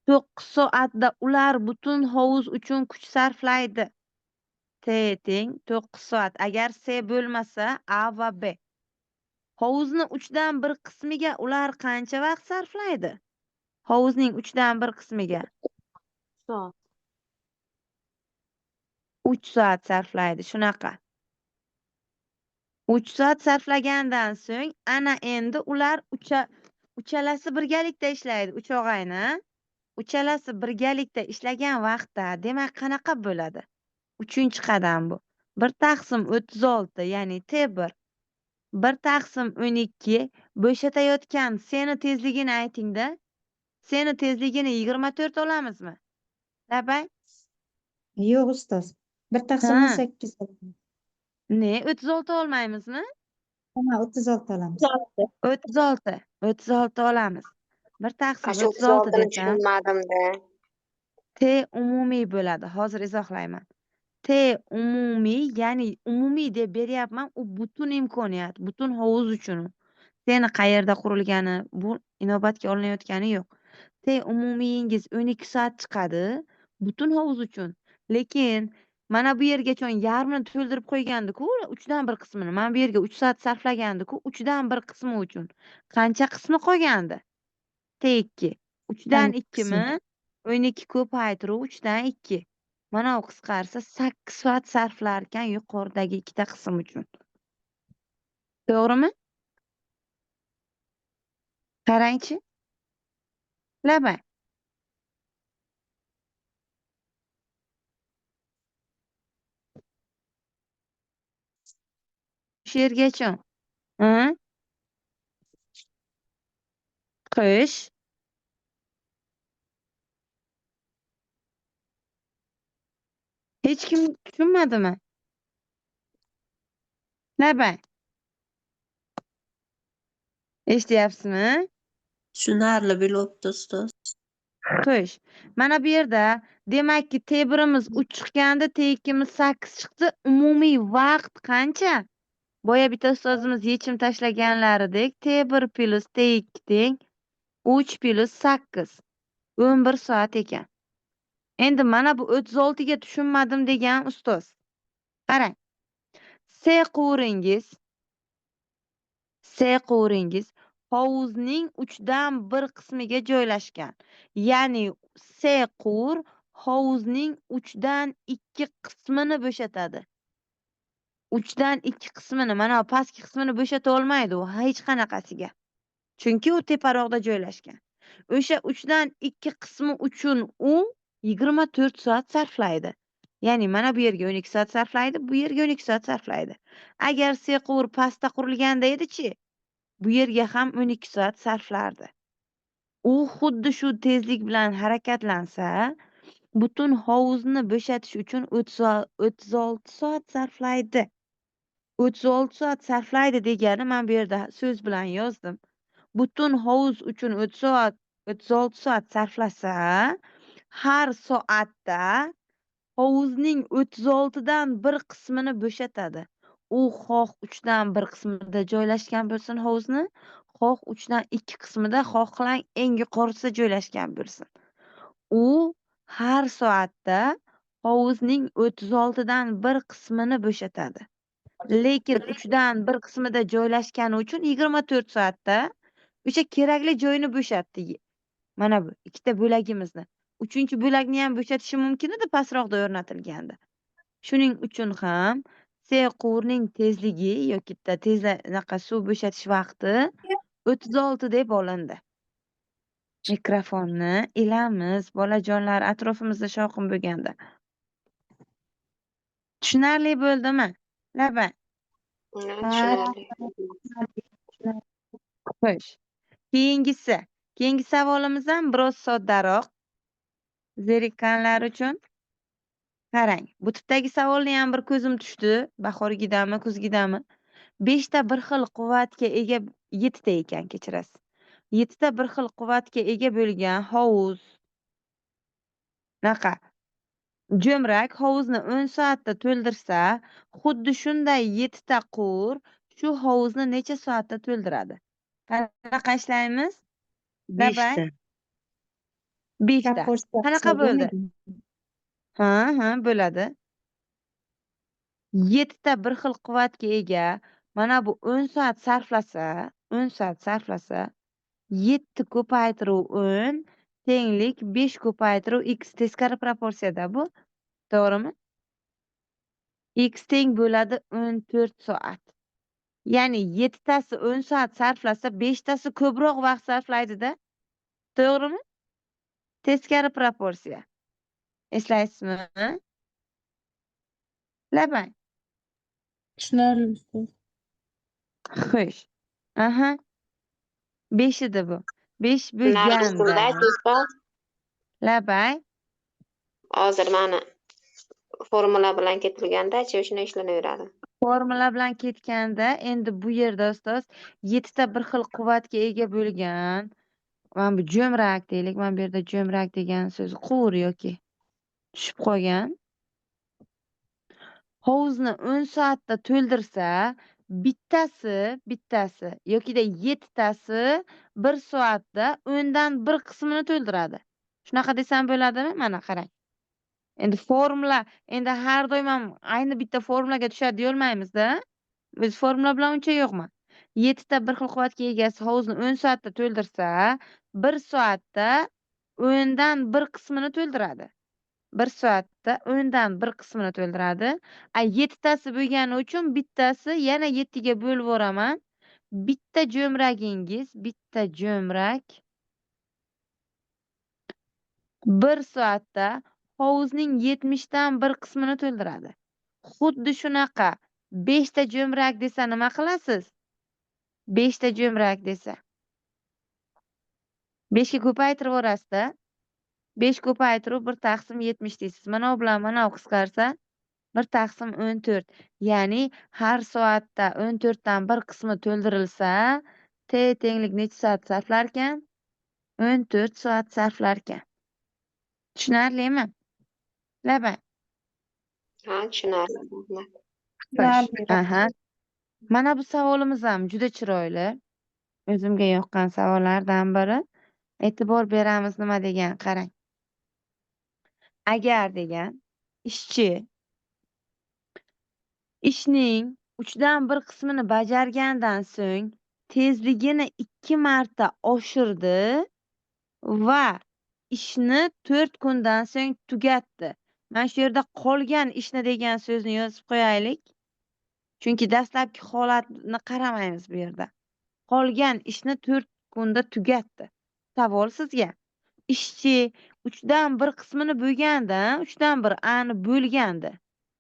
9 soatda ular butun hovuz uchun kuch sarflaydi. T teng 9 soat. Agar C bo'lmasa, A va B. Hovuzning 1/3 qismiga ular qancha vaqt sarflaydi? Hovuzning 1/3 qismiga Soat. 3 soat sarflaydi. Shunaqa. 3 soat sarflagandan so'ng ana endi ular uchalasi birgalikda ishlaydi. Uch og'ayni. Uchalasi birgalikda ishlagan vaqtda demak qanaqa bo'ladi? 3-qadam bu. 1/36 ya'ni T1 1/12 bo'shatayotgan seni tezligini ayting-da. Seni tezligini 24 olamizmi? Labay? Yo'q ustoz. 1/18 olamiz. Ne, 36 olmaymizmi? Ha, 36 olamiz. 36 olamiz. Ha, shu 1/36 36ni desam tushunmadim-da. T umumiy bo'ladi. Hozir izohlayman. T umumiy, ya'ni umumiy deb beryapman, u butun imkoniyat, butun hovuz uchun. Seni qayerda qurilgani, bu inobatga olinayotgani yo'q. T umumiyingiz 12 soat chiqadi, butun hovuz uchun. Lekin mana bu yergacha yarmini to'ldirib qo'ygandiku, 3/1 qismini. Mana bu yerga 3 soat sarflagandiku, 3/1 qismi uchun. Qancha qismi qolgandi? T2. 3/2 qismi. mi? 12 ko'paytiruv 3/2. Mana u qisqarsa 8 soat sarflarkan yuqoridagi ikkita qism uchun. To'g'rimi? Qarangchi. Labay. Shu yergacha. Ha? Qish. Hech kim tushunmadimi? Labay. Eshityapsizmi? Tushunarli bo'libdi ustoz. Xo'sh. Mana bu yerda demakki T1imiz 3 chiqqanda T2imiz 8 chiqdi. Umumiy vaqt qancha? Boya bitta ustozimiz yechim tashlaganlaridek T1 plus T2 teng 3 plus 8 11 soat ekan. Endi mana bu 36 ga tushunmadim degan ustoz. Qarang. C quvringiz hovuzning 3/1 qismiga joylashgan. Ya'ni C quvur hovuzning 3/2 qismini bo'shatadi. 3/2 qismini, mana pastki qismini bo'shata olmaydi u hech qanaqasiga. Chunki u teparoqda joylashgan. O'sha 3/2 qismi uchun u 24 soat sarflaydi. Ya'ni mana bu yerga 12 soat sarflaydi, bu yerga 12 soat sarflaydi. Agar C quvur pastda qurilganda edi-chi, bu yerga ham 12 soat sarflardi. U xuddi shu tezlik bilan harakatlansa, butun hovuzni bo'shatish uchun 36 soat sarflaydi. 36 soat sarflaydi degani men bu yerda so'z bilan yozdim. Butun hovuz uchun 36 soat sarflasa, har soatda hovuzning 36dan 1 qismini bo'shatadi. U xoh 3dan 1 qismida joylashgan bo'lsin hovuzni, xoh 3dan 2 qismida, xohlang eng yuqorisida joylashgan bo'lsin. U har soatda hovuzning 36dan 1 qismini bo'shatadi. Lekin 3dan 1 qismida joylashgani uchun 24 soatda o'sha kerakli joyini bo'shatdi. Mana bu ikkita bo'lagimizni. 3-bo'lakni ham bo'shatishi mumkin edi pastroqda o'rnatilganda. Shuning uchun ham C quvurning tezligi yoki tezlaqa suv bo'shatish vaqti 36 deb olindi. Mikrofonni ilamiz, bolajonlar atrofimizda shovqin bo'lganda. Tushunarli bo'ldimi? Labay. Tushunarli. Xo'sh. Keyingi savolimiz ham biroz soddaroq. Zerikkanlar uchun. Qarang, bu tipdagi savolni ham bir ko'zim tushdi. Bahorgidami, kuzgidami? 5 ta bir xil quvvatga ega 7 ta ekan, kechirasiz. 7 ta bir xil quvvatga ega bo'lgan hovuz. Naqa? Jo'mrak hovuzni 10 soatda to'ldirsa, xuddi shunday 7 ta quvur shu hovuzni necha soatda to'ldiradi? Qanaqa ishlaymiz? 5 ta. 5 ta. Proporsiya Qanaqa bo'ldi? Ha, bo'ladi. 7 ta bir xil quvvatga ega mana bu 10 soat sarflasa 7 ko'paytiruv 10 tenglik 5 ko'paytiruv x teskari proporsiyada bu. To'g'rimi? X teng bo'ladi 14 soat. Ya'ni 7 tasi 10 soat sarflasa 5 tasi ko'proq vaqt sarflaydi-da. To'g'rimi? Teskari proporsiya. Eslaysizmi? Labay. Tushunarli ustoz. Xo'sh. Aha. 5 edi bu. 5 Tushunarli bo'lganda usulda ustoz. labay. Hozir mana formula bilan ketilganda-chi shuni ishlanaveradi. Formula bilan ketganda endi bu yerda ustoz 7 ta bir xil quvvatga ega bo'lgan. Mana bu jo'mrak deylik. Mana bu yerda jo'mrak degan so'z quvur yoki tushib qolgan. Hovuzni 10 soatda to'ldirsa, bittasi yokida 7 tasi 1 soatda 10 dan 1 qismini to'ldiradi. Shunaqa desam bo'ladimi? Mana qarang. Endi har doim ham ayni bitta formulaga tushadi deya olmaymiz-da. Biz formula bilan uncha yo'qman. 7 ta bir xil quvvatga egasi hovuzni 10 soatda to'ldirsa, 1 soatda 10 dan 1 qismini to'ldiradi. 1 soatda 10 dan 1 qismini to'ldiradi. 7 tasi bo'lgani uchun bittasi yana 7 ga bo'lib yuboraman. Bitta jo'mrak 1 soatda hovuzning 70 dan 1 qismini to'ldiradi. Xuddi shunaqa 5 ta jo'mrak desa nima qilasiz? 5 ta jo'mrak desa 5 ga ko'paytirib yuborasiz-da. 5 ko'paytirib 1 taqsim 70 deysiz. Mana bu bilan mana bu qisqarsa 1 taqsim 14. Ya'ni har soatda 14 dan 1 qismi to'ldirilsa, t tenglik necha soat sarflarkan? 14 soat sarflarkan. Tushunarlimi? Labay. Ha, tushunarli. Rahmat. Xo'sh. Aha. Mana bu savolimiz ham juda chiroyli. O'zimga yoqqan savollardan biri. E'tibor beramiz nima degan qarang. Agar degan ishning 3 dan 1 qismini bajargandan so'ng tezligini 2 marta oshirdi va ishni 4 kundan so'ng tugatdi. Mana shu yerda qolgan ishni degan so'zni yozib qo'yaylik. Chunki dastlabki holatni qaramaymiz bu yerda. Qolgan ishni 4 kunda tugatdi. Savol sizga. Ishchi 3 dan 1 qismini bo'lganda, 3 dan 1 ani bo'lganda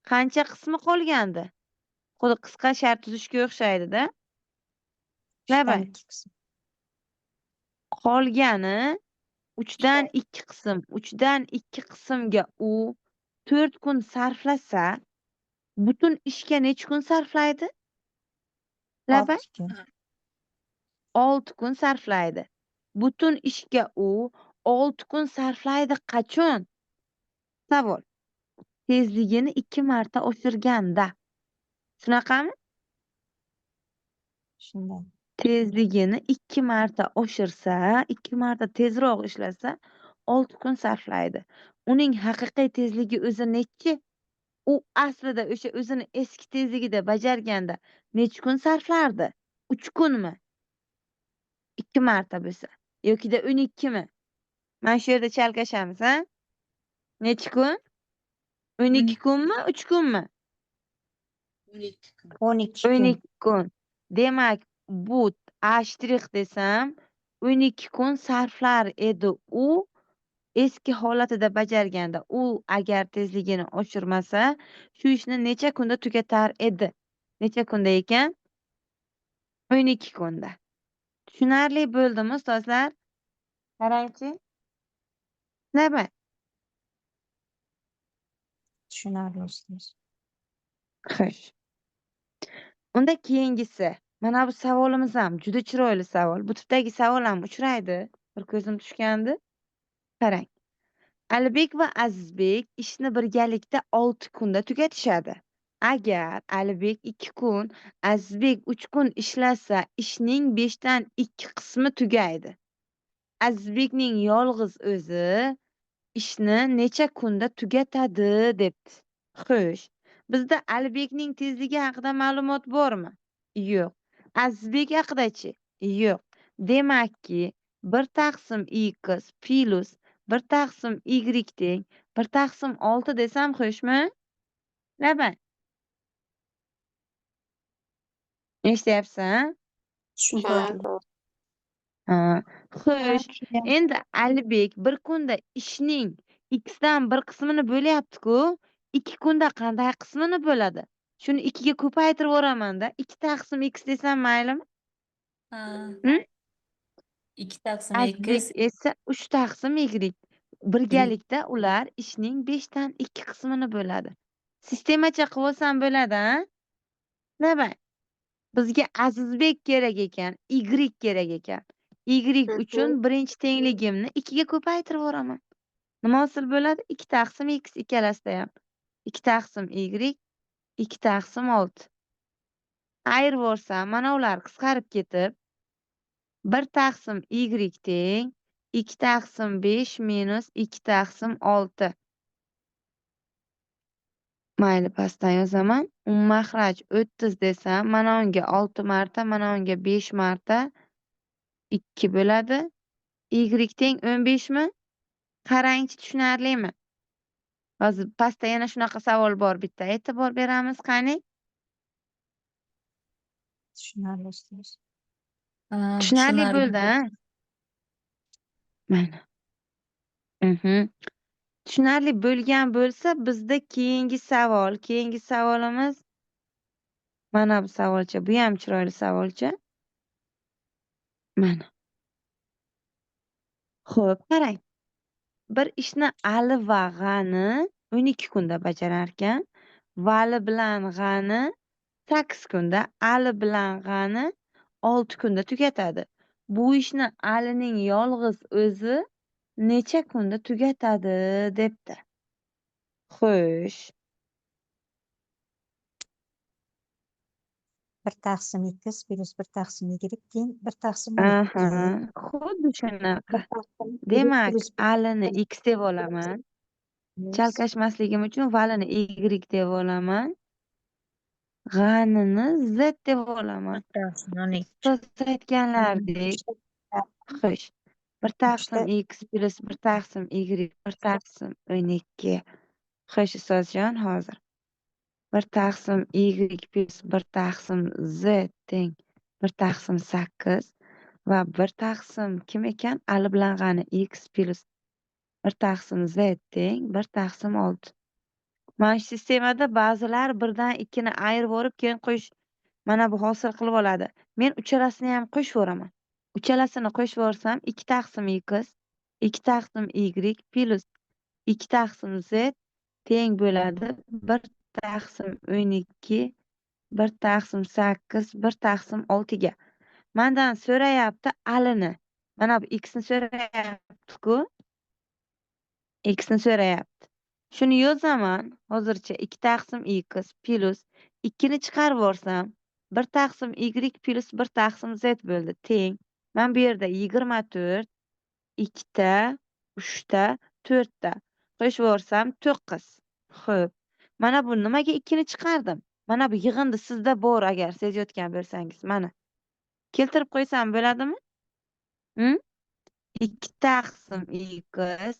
qancha qismi qolgandi? Xuddi qisqa shart tuzishga o'xshaydi-da. Labay. Qolgani 3 dan 2 qism. 3 dan 2 qismga u 4 kun sarflasa, butun ishga necha kun sarflaydi? Labay. 6 kun sarflaydi. Butun ishga u 6 kun sarflaydi qachon? Savol. Tezligini 2 marta oshirganda. Shunaqami? Shunday. Tezligini 2 marta oshirsa, 2 marta tezroq ishlasa, 6 kun sarflaydi. Uning haqiqiy tezligi o'zi nechi? U aslida o'sha o'zini eski tezligida bajarganda necha kun sarflardi? 3 kunmi? 2 marta bo'lsa yokida 12 mi? Mana shu yerda chalkashamiz, ha? Necha kun? 12 kunmi, 3 kunmi? 12 kun. 12 kun. Demak, bu A' desam 12 kun sarflar edi u eski holatida bajarganda. U agar tezligini oshirmasa, shu ishni necha kunda tugatar edi? Necha kunda ekan? 12 kunda. Tushunarli bo'ldimi, ustozlar? Qarangchi. Nima? Tushunarli ustoz. Xo'sh. Unda keyingisi. Mana bu savolimiz ham juda chiroyli savol. Bu tipdagi savol ham uchraydi. Bir ko'zim tushgandi. Qarang. Alibek va Azizbek ishni birgalikda 6 kunda tugatishadi. Agar Alibek 2 kun, Azizbek 3 kun ishlasa, ishning 5 dan 2 qismi tugaydi. Azizbekning yolg'iz o'zi ishni necha kunda tugatadi debdi. Xo'sh, bizda Alibekning tezligi haqida ma'lumot bormi? Yo'q. Azizbek haqidachi? Yo'q. Demakki, 1 taqsim x plus 1 taqsim y teng 1 taqsim 6 desam xo'shmi? Labay. Eshityapsan? Ha, Tushunarli. to'g'ri. Ha, xo'sh. tushunayapman. Endi Alibek bir kunda ishning x dan bir qismini bo'lyapti-ku, 2 kunda qanday qismini bo'ladi? Shuni 2 ga ko'paytirib yuboraman-da. 2 taqsim x desam maylimi? Ha, Hm? 2 taqsim Azizbek x esa 3 taqsim y. Birgalikda ular ishning 5 dan 2 qismini bo'ladi. Sistemacha qilib olsam bo'ladi-a? Labay. Bizga Azizbek kerak ekan, y kerak ekan. Y uchun birinchi tengligimni 2 ga ko'paytirib yuboraman. Nima hosil bo'ladi? 2 taqsim x ikkalasida ham. 2 taqsim y, 2 taqsim 6. Ayirib yuborsam, mana ular qisqarib ketib, 1 taqsim y teng 2 taqsim 5 minus 2 taqsim 6. Mayli, pastdan yozaman. Mahraj 30 desam, mana unga 6 marta, mana unga 5 marta 2 bo'ladi. Y teng 15 mi? Qarangchi, tushunarlimi? Hozir pastda yana shunaqa savol bor, bitta e'tibor beramiz qani? Tushunarli ustoz. Tushunarli bo'ldi-a? Mana. Tushunarli bo'lgan bo'lsa, bizda keyingi savolimiz mana bu savolcha. Bu ham chiroyli savolcha. Mana. Xo'p, qarang. Bir ishni Ali va G'ani 12 kunda bajarar ekan. Vali bilan G'ani 8 kunda, Ali bilan G'ani 6 kunda tugatadi. Bu ishni Alining yolg'iz o'zi necha kunda tugatadi debdi. Xo'sh. 1 taqsim x plus 1 taqsim y teng 1 taqsim Aha, 12. xuddi shunaqa. 1 taqsim y Demak, plus 1 Alini taqsim x deb olaman. plus Chalkashmasligim uchun Valini y deb olaman. G'anini z deb olaman. 1 taqsim 12. Ustoz aytganlaridek, xo'sh. 1 taqsim x plus 1 taqsim y 1 taqsim 12. Xo'sh, ustozjon, hozir 1 taqsim y plus 1 taqsim z teng 1 taqsim 8 va 1 taqsim kim ekan? Ali bilan G'ani x plus 1 taqsim z teng 1 taqsim 6. Mana shu sistemada ba'zilar 1 dan 2 ni ayirib yuborib, keyin qo'yish mana bu hosil qilib oladi. Men uchalasini ham qo'shib yuboraman. Uchalasini qo'shib yuborsam 2 taqsim x, 2 taqsim y plus 2 taqsim z teng bo'ladi 1 taqsim 12, 1 taqsim 8, 1 taqsim 6 ga. Mendan so'rayapti Alini. Mana bu x ni so'rayapti-ku. X ni so'rayapti. Shuni yozaman. Hozircha 2 taqsim x plus 2 ni chiqarib yuborsam 1 taqsim y plus 1 taqsim z bo'ldi. Teng. Men bu yerda 24, 2 ta, 3 ta, 4 ta qo'shib yuborsam 9. Xo'p. Mana bu nimaga 2 ni chiqardim? Mana bu yig'indi sizda bor agar sezayotgan bo'lsangiz. Mana. Keltirib qo'ysam bo'ladimi? 2 taqsim x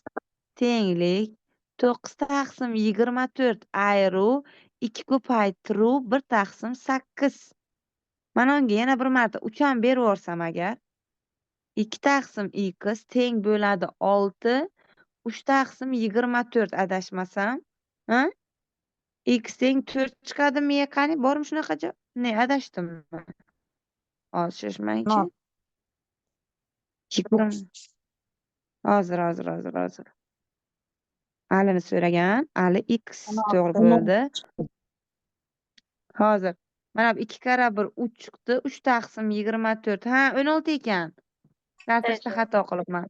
tenglik 9 taqsim 24 ayru 2 ko'paytiruv 1 taqsim 8. Mana unga yana bir marta 3 ham berib yuborsam agar 2 taqsim x teng bo'ladi 6, 3 taqsim 24 adashmasam, ha? X teng 4 chiqadimi qani? Bormi shunaqa javob? Ne, adashdimmi? Hozir shoshmangchi. 20. Hozir. Alini so'ragan. Ali x to'g'ri bo'ldi. Hozir mana bu 2 kara 1 3 chiqdi. 3 taqsim 24. Ha, 16 ekan. Kartochda xato qilibman.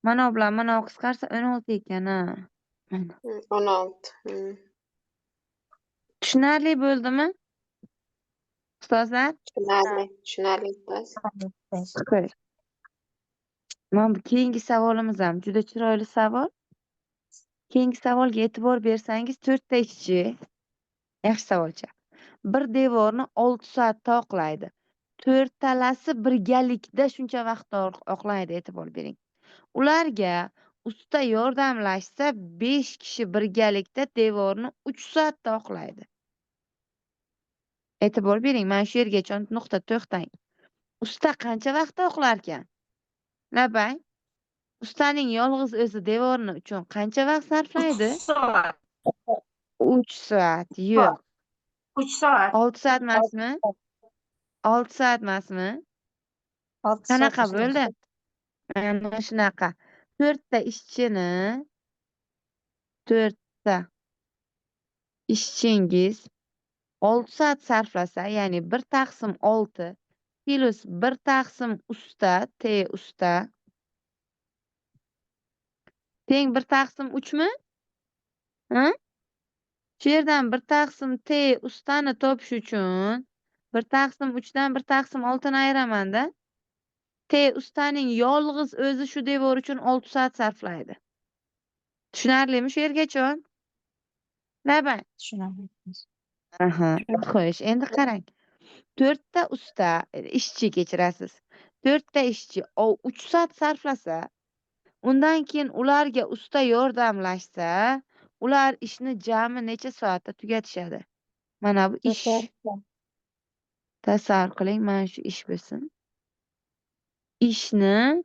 Mana bu bilan mana bu qisqarsa 16 ekan, ha. Mana. 16. Tushunarli bo'ldimi? Ustozlar? Tushunarli ustoz. Xo'sh. Mana bu keyingi savolimiz ham juda chiroyli savol. Keyingi savolga e'tibor bersangiz 4 ta ishchi. Yaxshi savolcha. bir devorni 6 soatda oqlaydi. To'rtalasi birgalikda shuncha vaqtda oqlaydi, e'tibor bering. Ularga usta yordamlashsa 5 kishi birgalikda devorni 3 soatda oqlaydi. E'tibor bering, mana shu yergacha nuqta to'xtang. Usta qancha vaqtda oqlarkan? Labay. Ustaning yolg'iz o'zi devorni uchun qancha vaqt sarflaydi? 3 soat. 3 soat. Yo'q. 3 soat. 6 soat emasmi? 6 soat emasmi? 6 soat Qanaqa ishlaydi. bo'ldi? Mana shunaqa. 4 ta ishchini 4 ta ishchingiz 6 soat sarflasa, ya'ni 1 taqsim 6 plus 1 taqsim usta, usta teng 1 taqsim 3 mi? Ha? Shu yerdan 1 taqsim ustani topish uchun 1 taqsim 3 dan 1 taqsim 6 ni ayiraman-da. Ustaning yolg'iz o'zi shu devor uchun 6 soat sarflaydi. Tushunarlimi shu yergacha? Labay. Tushunaman. Aha, xo'sh, endi qarang. 4 ta usta, ishchi kechirasiz. 4 ta ishchi 3 soat sarflasa, undan keyin ularga usta yordamlashsa, ular ishni jami necha soatda tugatishadi? Mana bu ish. Tasavvur qiling, mana shu ish bo'lsin. Ishni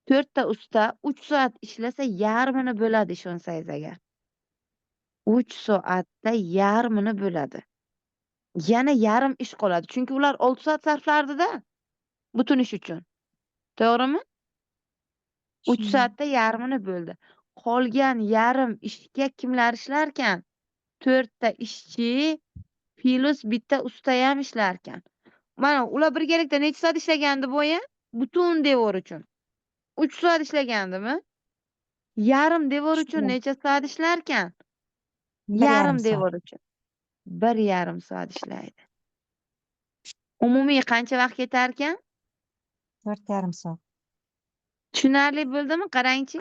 4 ta usta 3 soat ishlasa, yarmini bo'ladi, ishonsangiz agar. 3 soatda yarmini bo'ladi. Yana yarim ish qoladi. Chunki ular 6 soat sarflardi-da butun ish uchun. To'g'rimi? 3 soatda yarmini bo'ldi. Qolgan yarim ishga kimlar ishlarkan? 4 ta ishchi plus bitta usta ham ishlarkan. Mana ular birgalikda necha soat ishlagandi bo'ya? Butun devor uchun. 3 soat ishlagandimi? Yarim devor uchun necha soat ishlarkan? Yarim devor uchun 1,5 soat ishlaydi. Umumiy qancha vaqt ketarkan? 4,5 soat. Tushunarli bo'ldimi? Qarangchi.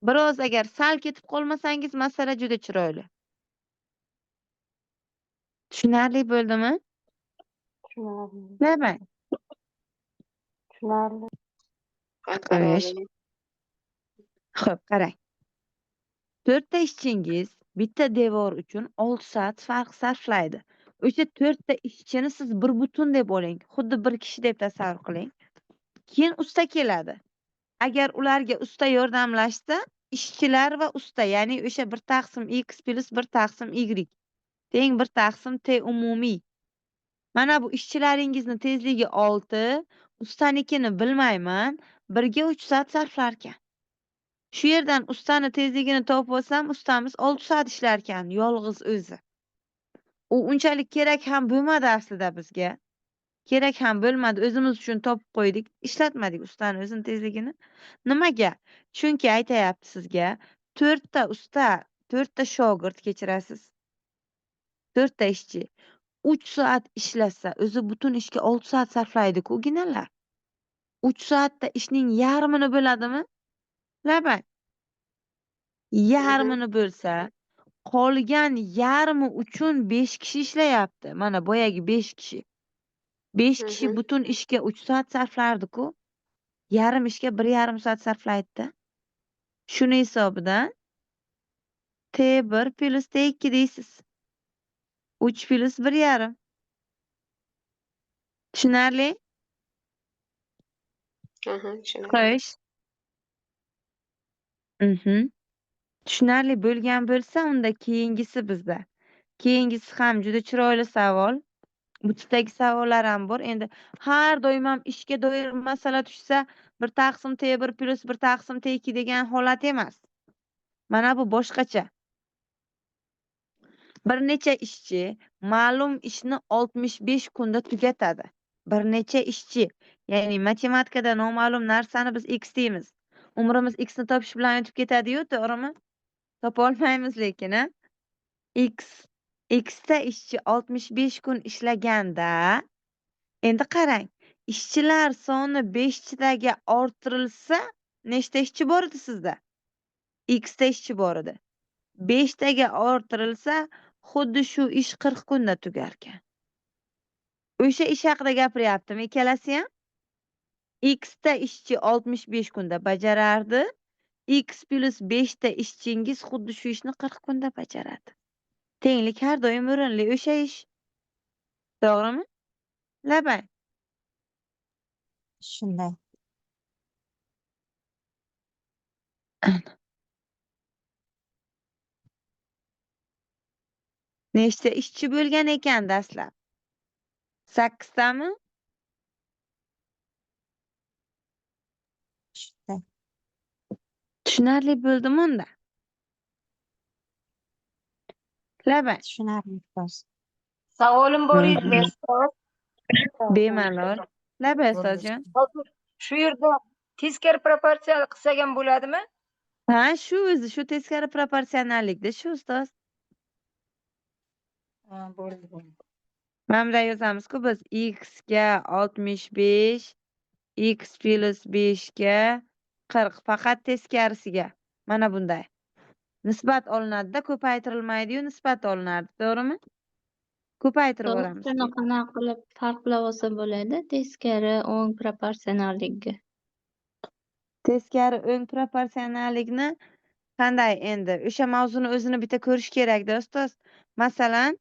Biroz agar sal ketib qolmasangiz, masala juda chiroyli. Tushunarli bo'ldimi? Tushunarli. Nima? Tushunarli. Xo'sh. Xo'p, qarang. 4 ta ishchingiz bitta devor uchun 6 soat farq sarflaydi. O'sha 4 ta ishchini siz bir butun deb oling. Xuddi bir kishi deb tasavvur qiling. Keyin usta keladi. Agar ularga usta yordamlashsa, ishchilar va usta, ya'ni o'sha 1 taqsim x plus 1 taqsim y teng 1 taqsim t umumiy. Mana bu ishchilaringizni tezligi 6, ustanikini bilmayman, 1 ga 3 soat sarflarkan. Shu yerdan ustani tezligini topib olsam, ustamiz 6 soat ishlarkan, yolg'iz o'zi. U unchalik kerak ham bo'lmadi aslida bizga. Kerak ham bo'lmadi, o'zimiz uchun topib qo'ydik, ishlatmadik ustani o'zini tezligini. Nimaga? Chunki aytayapti sizga, 4 ta usta, 4 ta shogird kechirasiz. 4 ta ishchi 3 soat ishlasa, o'zi butun ishga 6 soat sarflaydi-ku, ginalar. 3 soatda ishning yarmini bo'ladimi? Labay. Yarmini bo'lsa, qolgan yarmi uchun 5 kishi ishlayapti. Mana boyagi 5 kishi. 5 kishi butun ishga 3 soat sarflardi-ku. Yarim ishga 1,5 soat sarflaydi-da. Shuni hisobidan T1 plus T2 deysiz. 3 plus 1,5. Tushunarli? Tushunarli. Xo'sh. Tushunarli bo'lgan bo'lsa, unda keyingisi bizda. Keyingisi ham juda chiroyli savol. Bu tipdagi savollar ham bor. Endi har doim ham ishga doir masala tushsa, 1 taqsim T1 plus 1 taqsim T2 degan holat emas. Mana bu boshqacha. Bir necha ishchi ma'lum ishni 65 kunda tugatadi. Bir necha ishchi, ya'ni matematikada noma'lum narsani biz x deymiz. Umrimiz x ni topish bilan o'tib ketadi-yu, to'g'rimi? Topa olmaymiz lekin, a? X ta ishchi 65 kun ishlaganda, endi qarang, ishchilar soni 5 taga orttirilsa, nechta ishchi bor edi sizda? X ta ishchi bor edi. 5 taga orttirilsa, xuddi shu ish 40 kunda tugarkan. O'sha ish haqida gapiryaptimi ikkalasi ham? X ta ishchi 65 kunda bajarardi. X plus 5 ta ishchingiz xuddi shu ishni 40 kunda bajaradi. Tenglik har doim o'rinli o'sha ish. To'g'rimi? Labay. Shunday. Nechta ishchi bo'lgan ekan dastlab? 8 tami? Shunday. Tushunarli bo'ldimi unda? Labay. Tushunarli ustoz. Savolim bor Mhm. edi ustoz. Bemalol. Labay ustozjon. Hozir shu yerda teskari proporsiya qilsak ham bo'ladimi? Ha, shu o'zi, shu teskari proporsionallikda shu ustoz. Ha, bo'ldi. Mana bunday yozamiz-ku biz x ga 65, x plus 5 ga 40 faqat teskarisiga. Mana bunday. Nisbat olinadi-da, ko'paytirilmaydi-yu, nisbat olinadi, to'g'rimi? Ko'paytirib yuboramiz. Shuni qanaqa qilib farqlab olsa bo'ladi teskari o'ng proporsionallikka? Teskari o'ng proporsionallikni qanday endi? O'sha mavzuni o'zini bitta ko'rish kerak-da, ustoz. Masalan,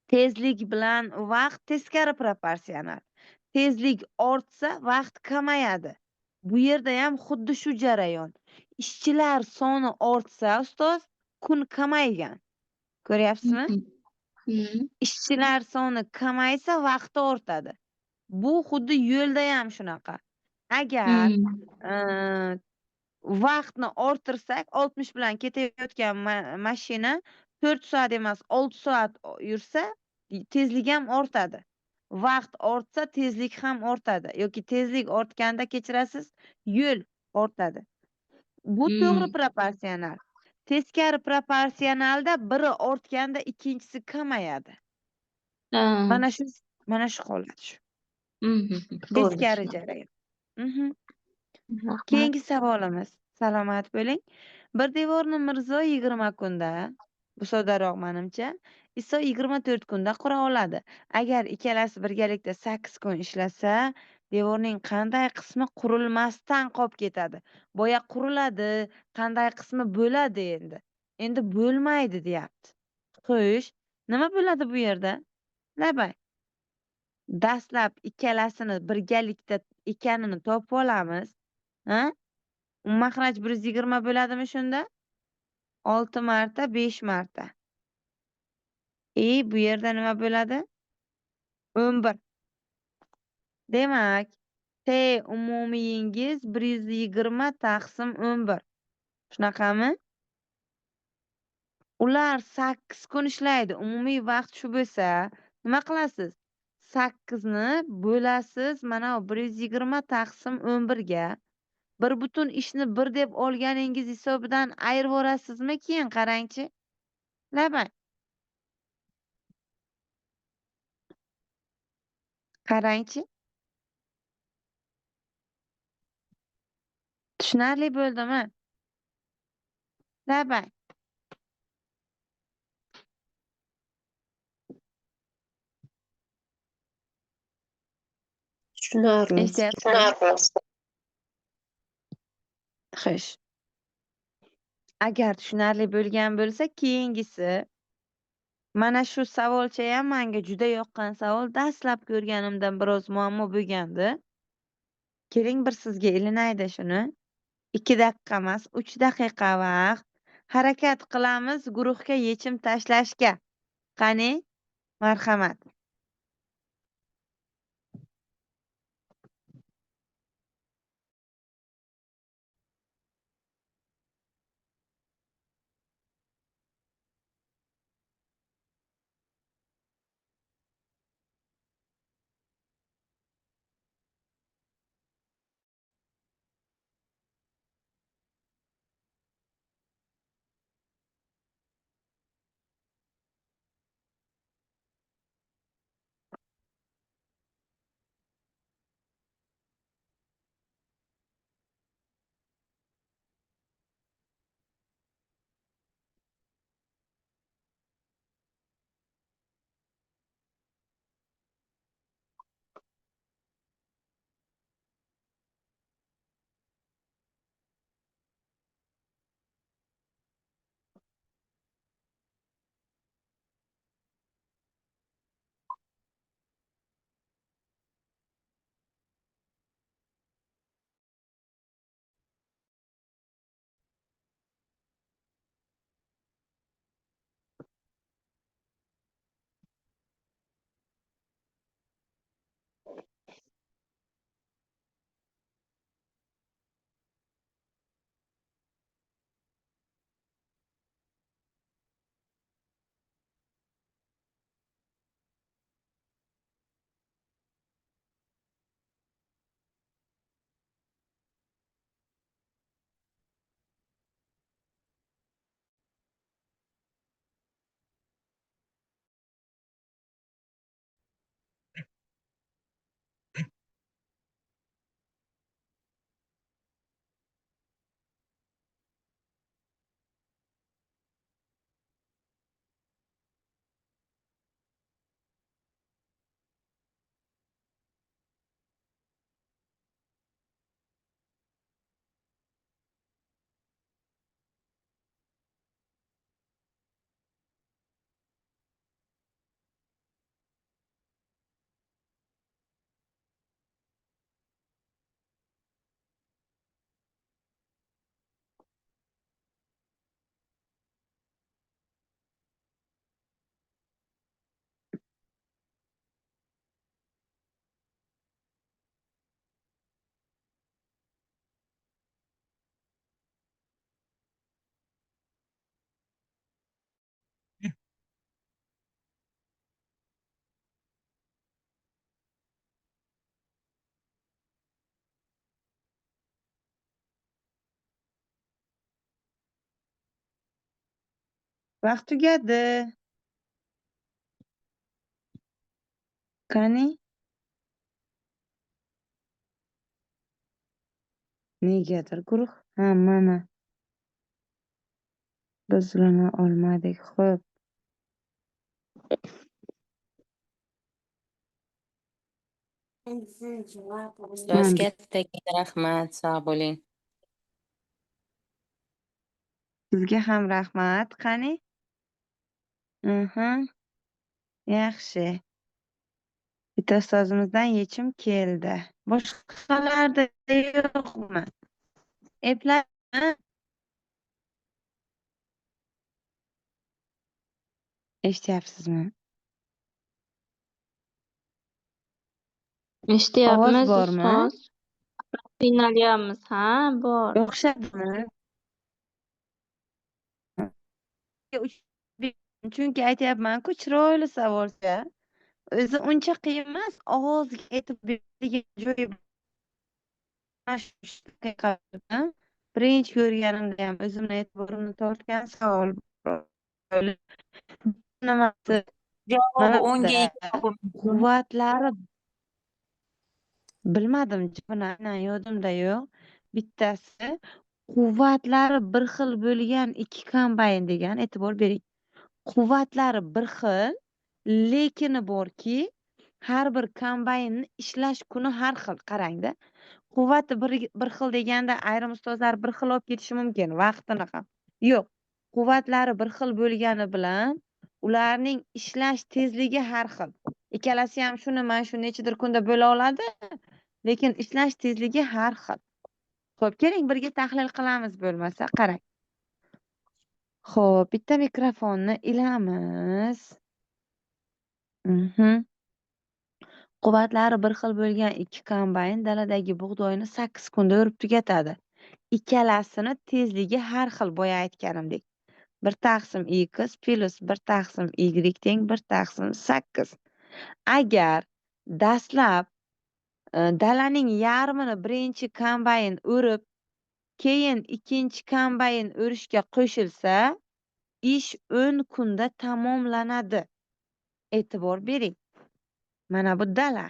tezlik bilan vaqt teskari proporsional. Tezlik ortsa, vaqt kamayadi. Bu yerda ham xuddi shu jarayon. Ishchilar soni ortsa, ustoz, kun kamaygan. Ko'ryapsizmi? Ishchilar soni kamaysa, vaqti ortadi. Bu xuddi yo'lda ham shunaqa. Agar vaqtni orttirsak, 60 bilan ketayotgan mashina 4 soat emas, 6 soat yursa, tezlik ham ortadi. Vaqt ortsa, tezlik ham ortadi. Yoki tezlik ortganda, kechirasiz, yo'l ortadi. Bu to'g'ri proporsional. Teskari proporsionalda biri ortganda ikkinchisi kamayadi. Mana shu holat shu. Teskari jarayon. Keyingi savolimiz. Salomat bo'ling. Bir devorni Mirzo 20 kunda, bu soddaroq menimcha, Iso 24 kunda qura oladi. Agar ikkalasi birgalikda 8 kun ishlasa, devorning qanday qismi qurilmasdan qolib ketadi? Boya quriladi, qanday qismi bo'ladi endi? Endi bo'lmaydi deyapti. Xo'sh, nima bo'ladi bu yerda? Labay. Dastlab ikkalasini birgalikda ekanini topib olamiz. Ha? Mahraj 120 bo'ladimi shunda? 6 marta 5 marta. Bu yerda nima bo'ladi? 11. Demak, T umumiyingiz 120 taqsim 11. Shunaqami? Ular 8 kun ishlaydi. Umumiy vaqt shu bo'lsa, nima qilasiz? 8 ni bo'lasiz mana 120 taqsim 11 ga. Bir butun ishni bir deb olganingiz hisobidan ayirib yuborasizmi keyin qarangchi? Labay. Qarangchi. Tushunarli bo'ldimi? Labay. Tushunarli. Eshityapsizmi? Xo'sh. Agar tushunarli bo'lgan bo'lsa, keyingisi mana shu savolcha ham menga juda yoqqan savol. Dastlab ko'rganimdan biroz muammo bo'lgandi. Keling bir sizga ilinaydi shuni. 2 daqiqa emas, 3 daqiqa vaqt. Harakat qilamiz guruhga yechim tashlashga. Qani? Marhamat. Vaqt tugadi. Qani? Negadir guruh. Ha, mana. Biz ulana olmadik. Xo'p. Ustoz kattaga rahmat, sog' bo'ling. Sizga ham rahmat. Qani? Yaxshi. Bitta ustozimizdan yechim keldi. Boshqalarda yo'qmi? Eplaymi? Eshityapsizmi? Ovoz Eshityapmiz bormi? ustoz. Qiynalyapmiz, ha, bor. O'xshadimi? Chunki aytyapman-ku, chiroyli savol-da. O'zi uncha qiyin emas. Og'izga aytib beradigan joyi daqiqadan birinchi ko'rganimda ham o'zimni e'tiborimni tortgan savol. Nimasi? Javobi Mana 10 ga bunda quvvatlari bilmadim, javobini aynan yodimda yo'q. Bittasi quvvatlari bir xil bo'lgan ikki kombayn degan, e'tibor bering. Quvvatlari bir xil, lekini borki, har bir kombaynni ishlash kuni har xil. Qarangda. Quvvati bir xil deganda ayrim ustozlar bir xil olib ketishi mumkin, vaqtini ham. Yo'q. Quvvatlari bir xil bo'lgani bilan ularning ishlash tezligi har xil. Ikkalasi ham shuni mana shu nechadir kunda bo'la oladi, lekin ishlash tezligi har xil. Xo'p, keling birga tahlil qilamiz bo'lmasa, qarang. Xo'p, bitta mikrofonni ilamiz. Quvvatlari bir xil bo'lgan ikki kombayn daladagi bug'doyni 8 kunda o'rib tugatadi. Ikkalasini tezligi har xil, boya aytganimdek. 1 taqsim x plus 1 taqsim y teng 1 taqsim 8. Agar dastlab dalaning yarmini birinchi kombayn o'rib, keyin ikkinchi kombayn o'rishga qo'shilsa, ish 10 kunda tamomlanadi. E'tibor bering. Mana bu dala.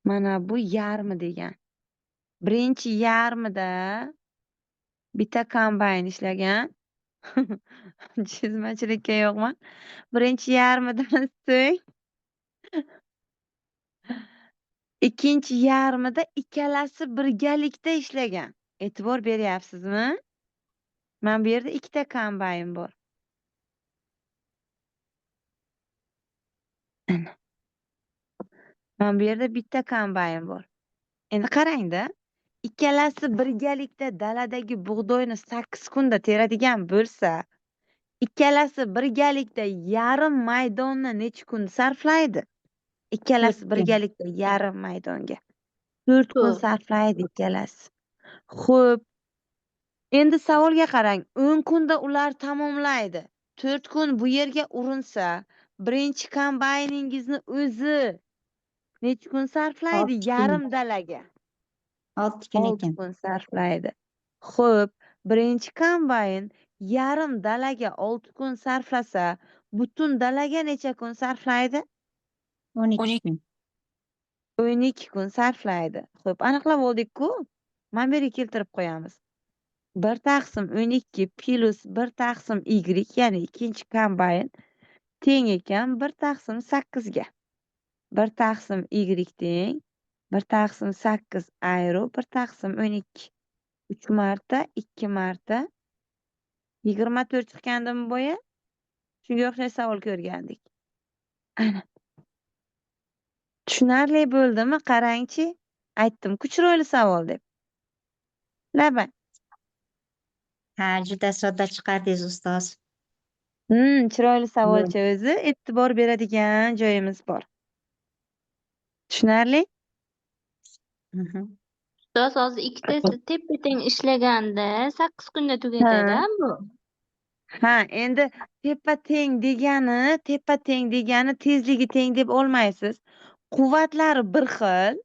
Mana bu yarmi degan. Birinchi yarmida bitta kombayn ishlagan. Chizmachilikka yo'qman. Birinchi yarmidan so'ng ikkinchi yarmida ikkalasi birgalikda ishlagan. E'tibor beryapsizmi? Mana bu yerda ikkita kombayn bor. Mana bu yerda bitta kombayn bor. Endi qarangda, ikkalasi birgalikda daladagi bug'doyni 8 kunda teradigan bo'lsa, ikkalasi birgalikda yarim maydonni necha kun sarflaydi? Ikkalasi birgalikda yarim maydonga 4 kun sarflaydi ikkalasi. Xo'p, endi savolga qarang. 10 kunda ular tamomlaydi. 4 kun bu yerga urinsa, birinchi kombayningizni o'zi necha kun sarflaydi? 6 kun. Yarim dalaga. 6 kun 6 ekan. kun sarflaydi. Xo'p, birinchi kombayn yarim dalaga 6 kun sarflasa, butun dalaga necha kun sarflaydi? 12 kun. 12 kun sarflaydi. Xo'p, aniqlab oldik-ku. Mana bu yerga keltirib qo'yamiz. 1 taqsim 12 plus 1 taqsim y, ya'ni ikkinchi kombayn teng ekan 1 taqsim 8 ga. 1 taqsim y teng 1 taqsim 8 ayro 1 taqsim 12. 3 marta 2 marta 24 chiqqandimi boya? Shunga o'xshash savol ko'rgandik. Ana. Tushunarli bo'ldimi? Qarangchi. Aytdim-ku chiroyli savol deb. Labang. Ha, juda sodda chiqardingiz ustoz. Chiroyli savolcha o'zi. E'tibor beradigan joyimiz bor. Tushunarli? Ustoz hozir ikkitasi teppa-teng ishlaganda 8 kunda tugatadi bu. Ha, endi teppa teng degani tezligi teng deb olmaysiz. quvvatlari bir xil,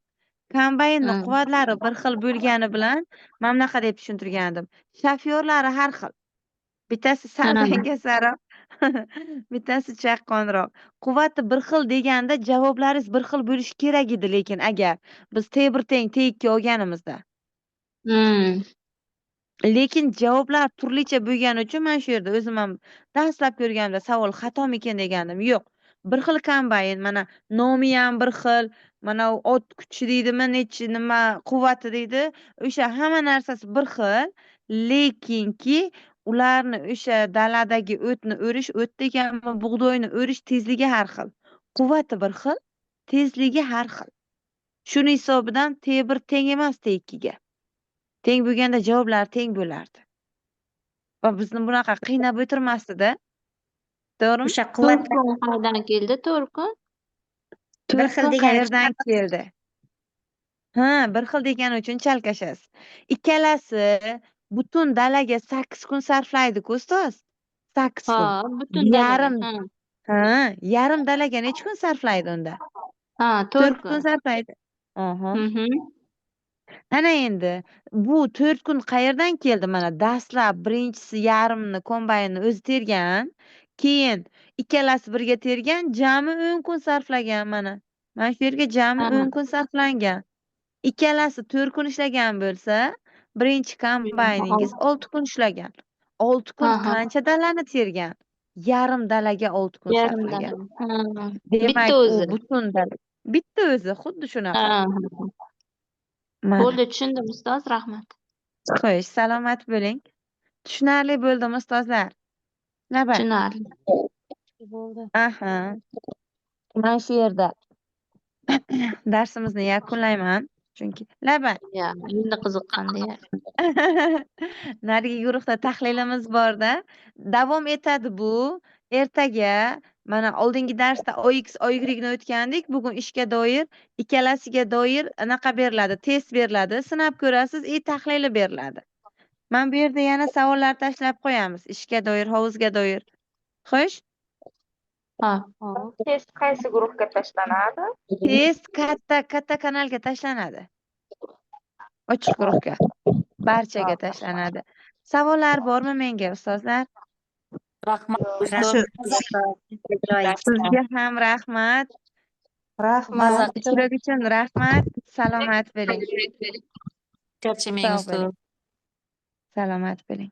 kombaynni Hmm. quvvatlari bir xil bo'lgani bilan mana bunaqa deb tushuntirgandim. Shofyorlari har xil. Bittasi sal Hmm. dangasaroq, bittasi chaqqonroq. Quvvati bir xil deganda javoblaringiz bir xil bo'lishi kerak edi, lekin agar biz tebir teng teyikka olganimizda. Hmm. Lekin javoblar turlicha bo'lgani uchun men shu yerda o'zim ham dastlab ko'rganimda savol xatomikan degandim. Yo'q. Bir xil kombayn, mana nomi ham bir xil, mana u ot kuchi deydimi, nechi nima quvvati deydi, o'sha hamma narsasi bir xil, lekinki ularni o'sha daladagi o'tni o'rish, o't deganmi, bug'doyni o'rish tezligi har xil. Quvvati bir xil, tezligi har xil. Shuni hisobidan tebir teng emas tekiga. Teng bo'lganda javoblar teng bo'lardi. Va bizni bunaqa qiynab o'tirmasdi-da. To'g'rimi? O'sha quvvat To'rkun qayerdan keldi, To'rkun? bir xil To'rtkun degani qayerdan keldi? Ha, bir xil degani uchun chalkashasiz. Ikkalasi butun dalaga 8 kun sarflaydi-ku ustoz. 8 kun. Ha, butun dalaga. Yarim, Ha. yarim dalaga necha kun sarflaydi unda? Ha, 4 4 kun kun. sarflaydi. Aha. Mhm. Ana endi bu 4 kun qayerdan keldi? Mana dastlab birinchisi yarimni kombaynni o'zi tergan, keyin ikkalasi birga tergan, jami 10 kun sarflagan mana. Mana shu yerga jami Ha. 10 kun sarflangan. Ikkalasi 4 kun ishlagan bo'lsa, birinchi kombayningiz 6 kun ishlagan. 6 kun Aha. qancha dalani tergan? Yarim dalaga 6 kun Yarim sarflagan. dala. Ha. Demak, Bitta u o'zi. butun dala. Bitta o'zi xuddi shunaqa. Ha. Mana. Bo'ldi, tushundim ustoz, rahmat. Xo'sh, salomat bo'ling. Tushunarli bo'ldimi ustozlar? Labay. Tushunarli. Aha. Mana shu yerda darsimizni yakunlayman. Chunki labay. Ya, endi qiziqqanda ya. Narigi guruhda tahlilimiz borda. Davom etadi bu. Ertaga mana oldingi darsda OX, OY ni o'tgandik. Bugun ishga doir, ikkalasiga doir anaqa beriladi, test beriladi. Sinab ko'rasiz, tahlili beriladi. Men bu yerda yana savollar tashlab qo'yamiz. Ishga doir, hovuzga doir. Xo'sh? Ha. Test qaysi guruhga tashlanadi? Test katta kanalga tashlanadi. Ochiq guruhga. Barchaga tashlanadi. Savollar bormi menga ustozlar? Rahmat Mana ustoz. shu Sizga ham rahmat. Mazza Ishtirok uchun rahmat. Salomat bo'ling. charchamang Sog' ustoz. bo'ling. Salomat bo'ling.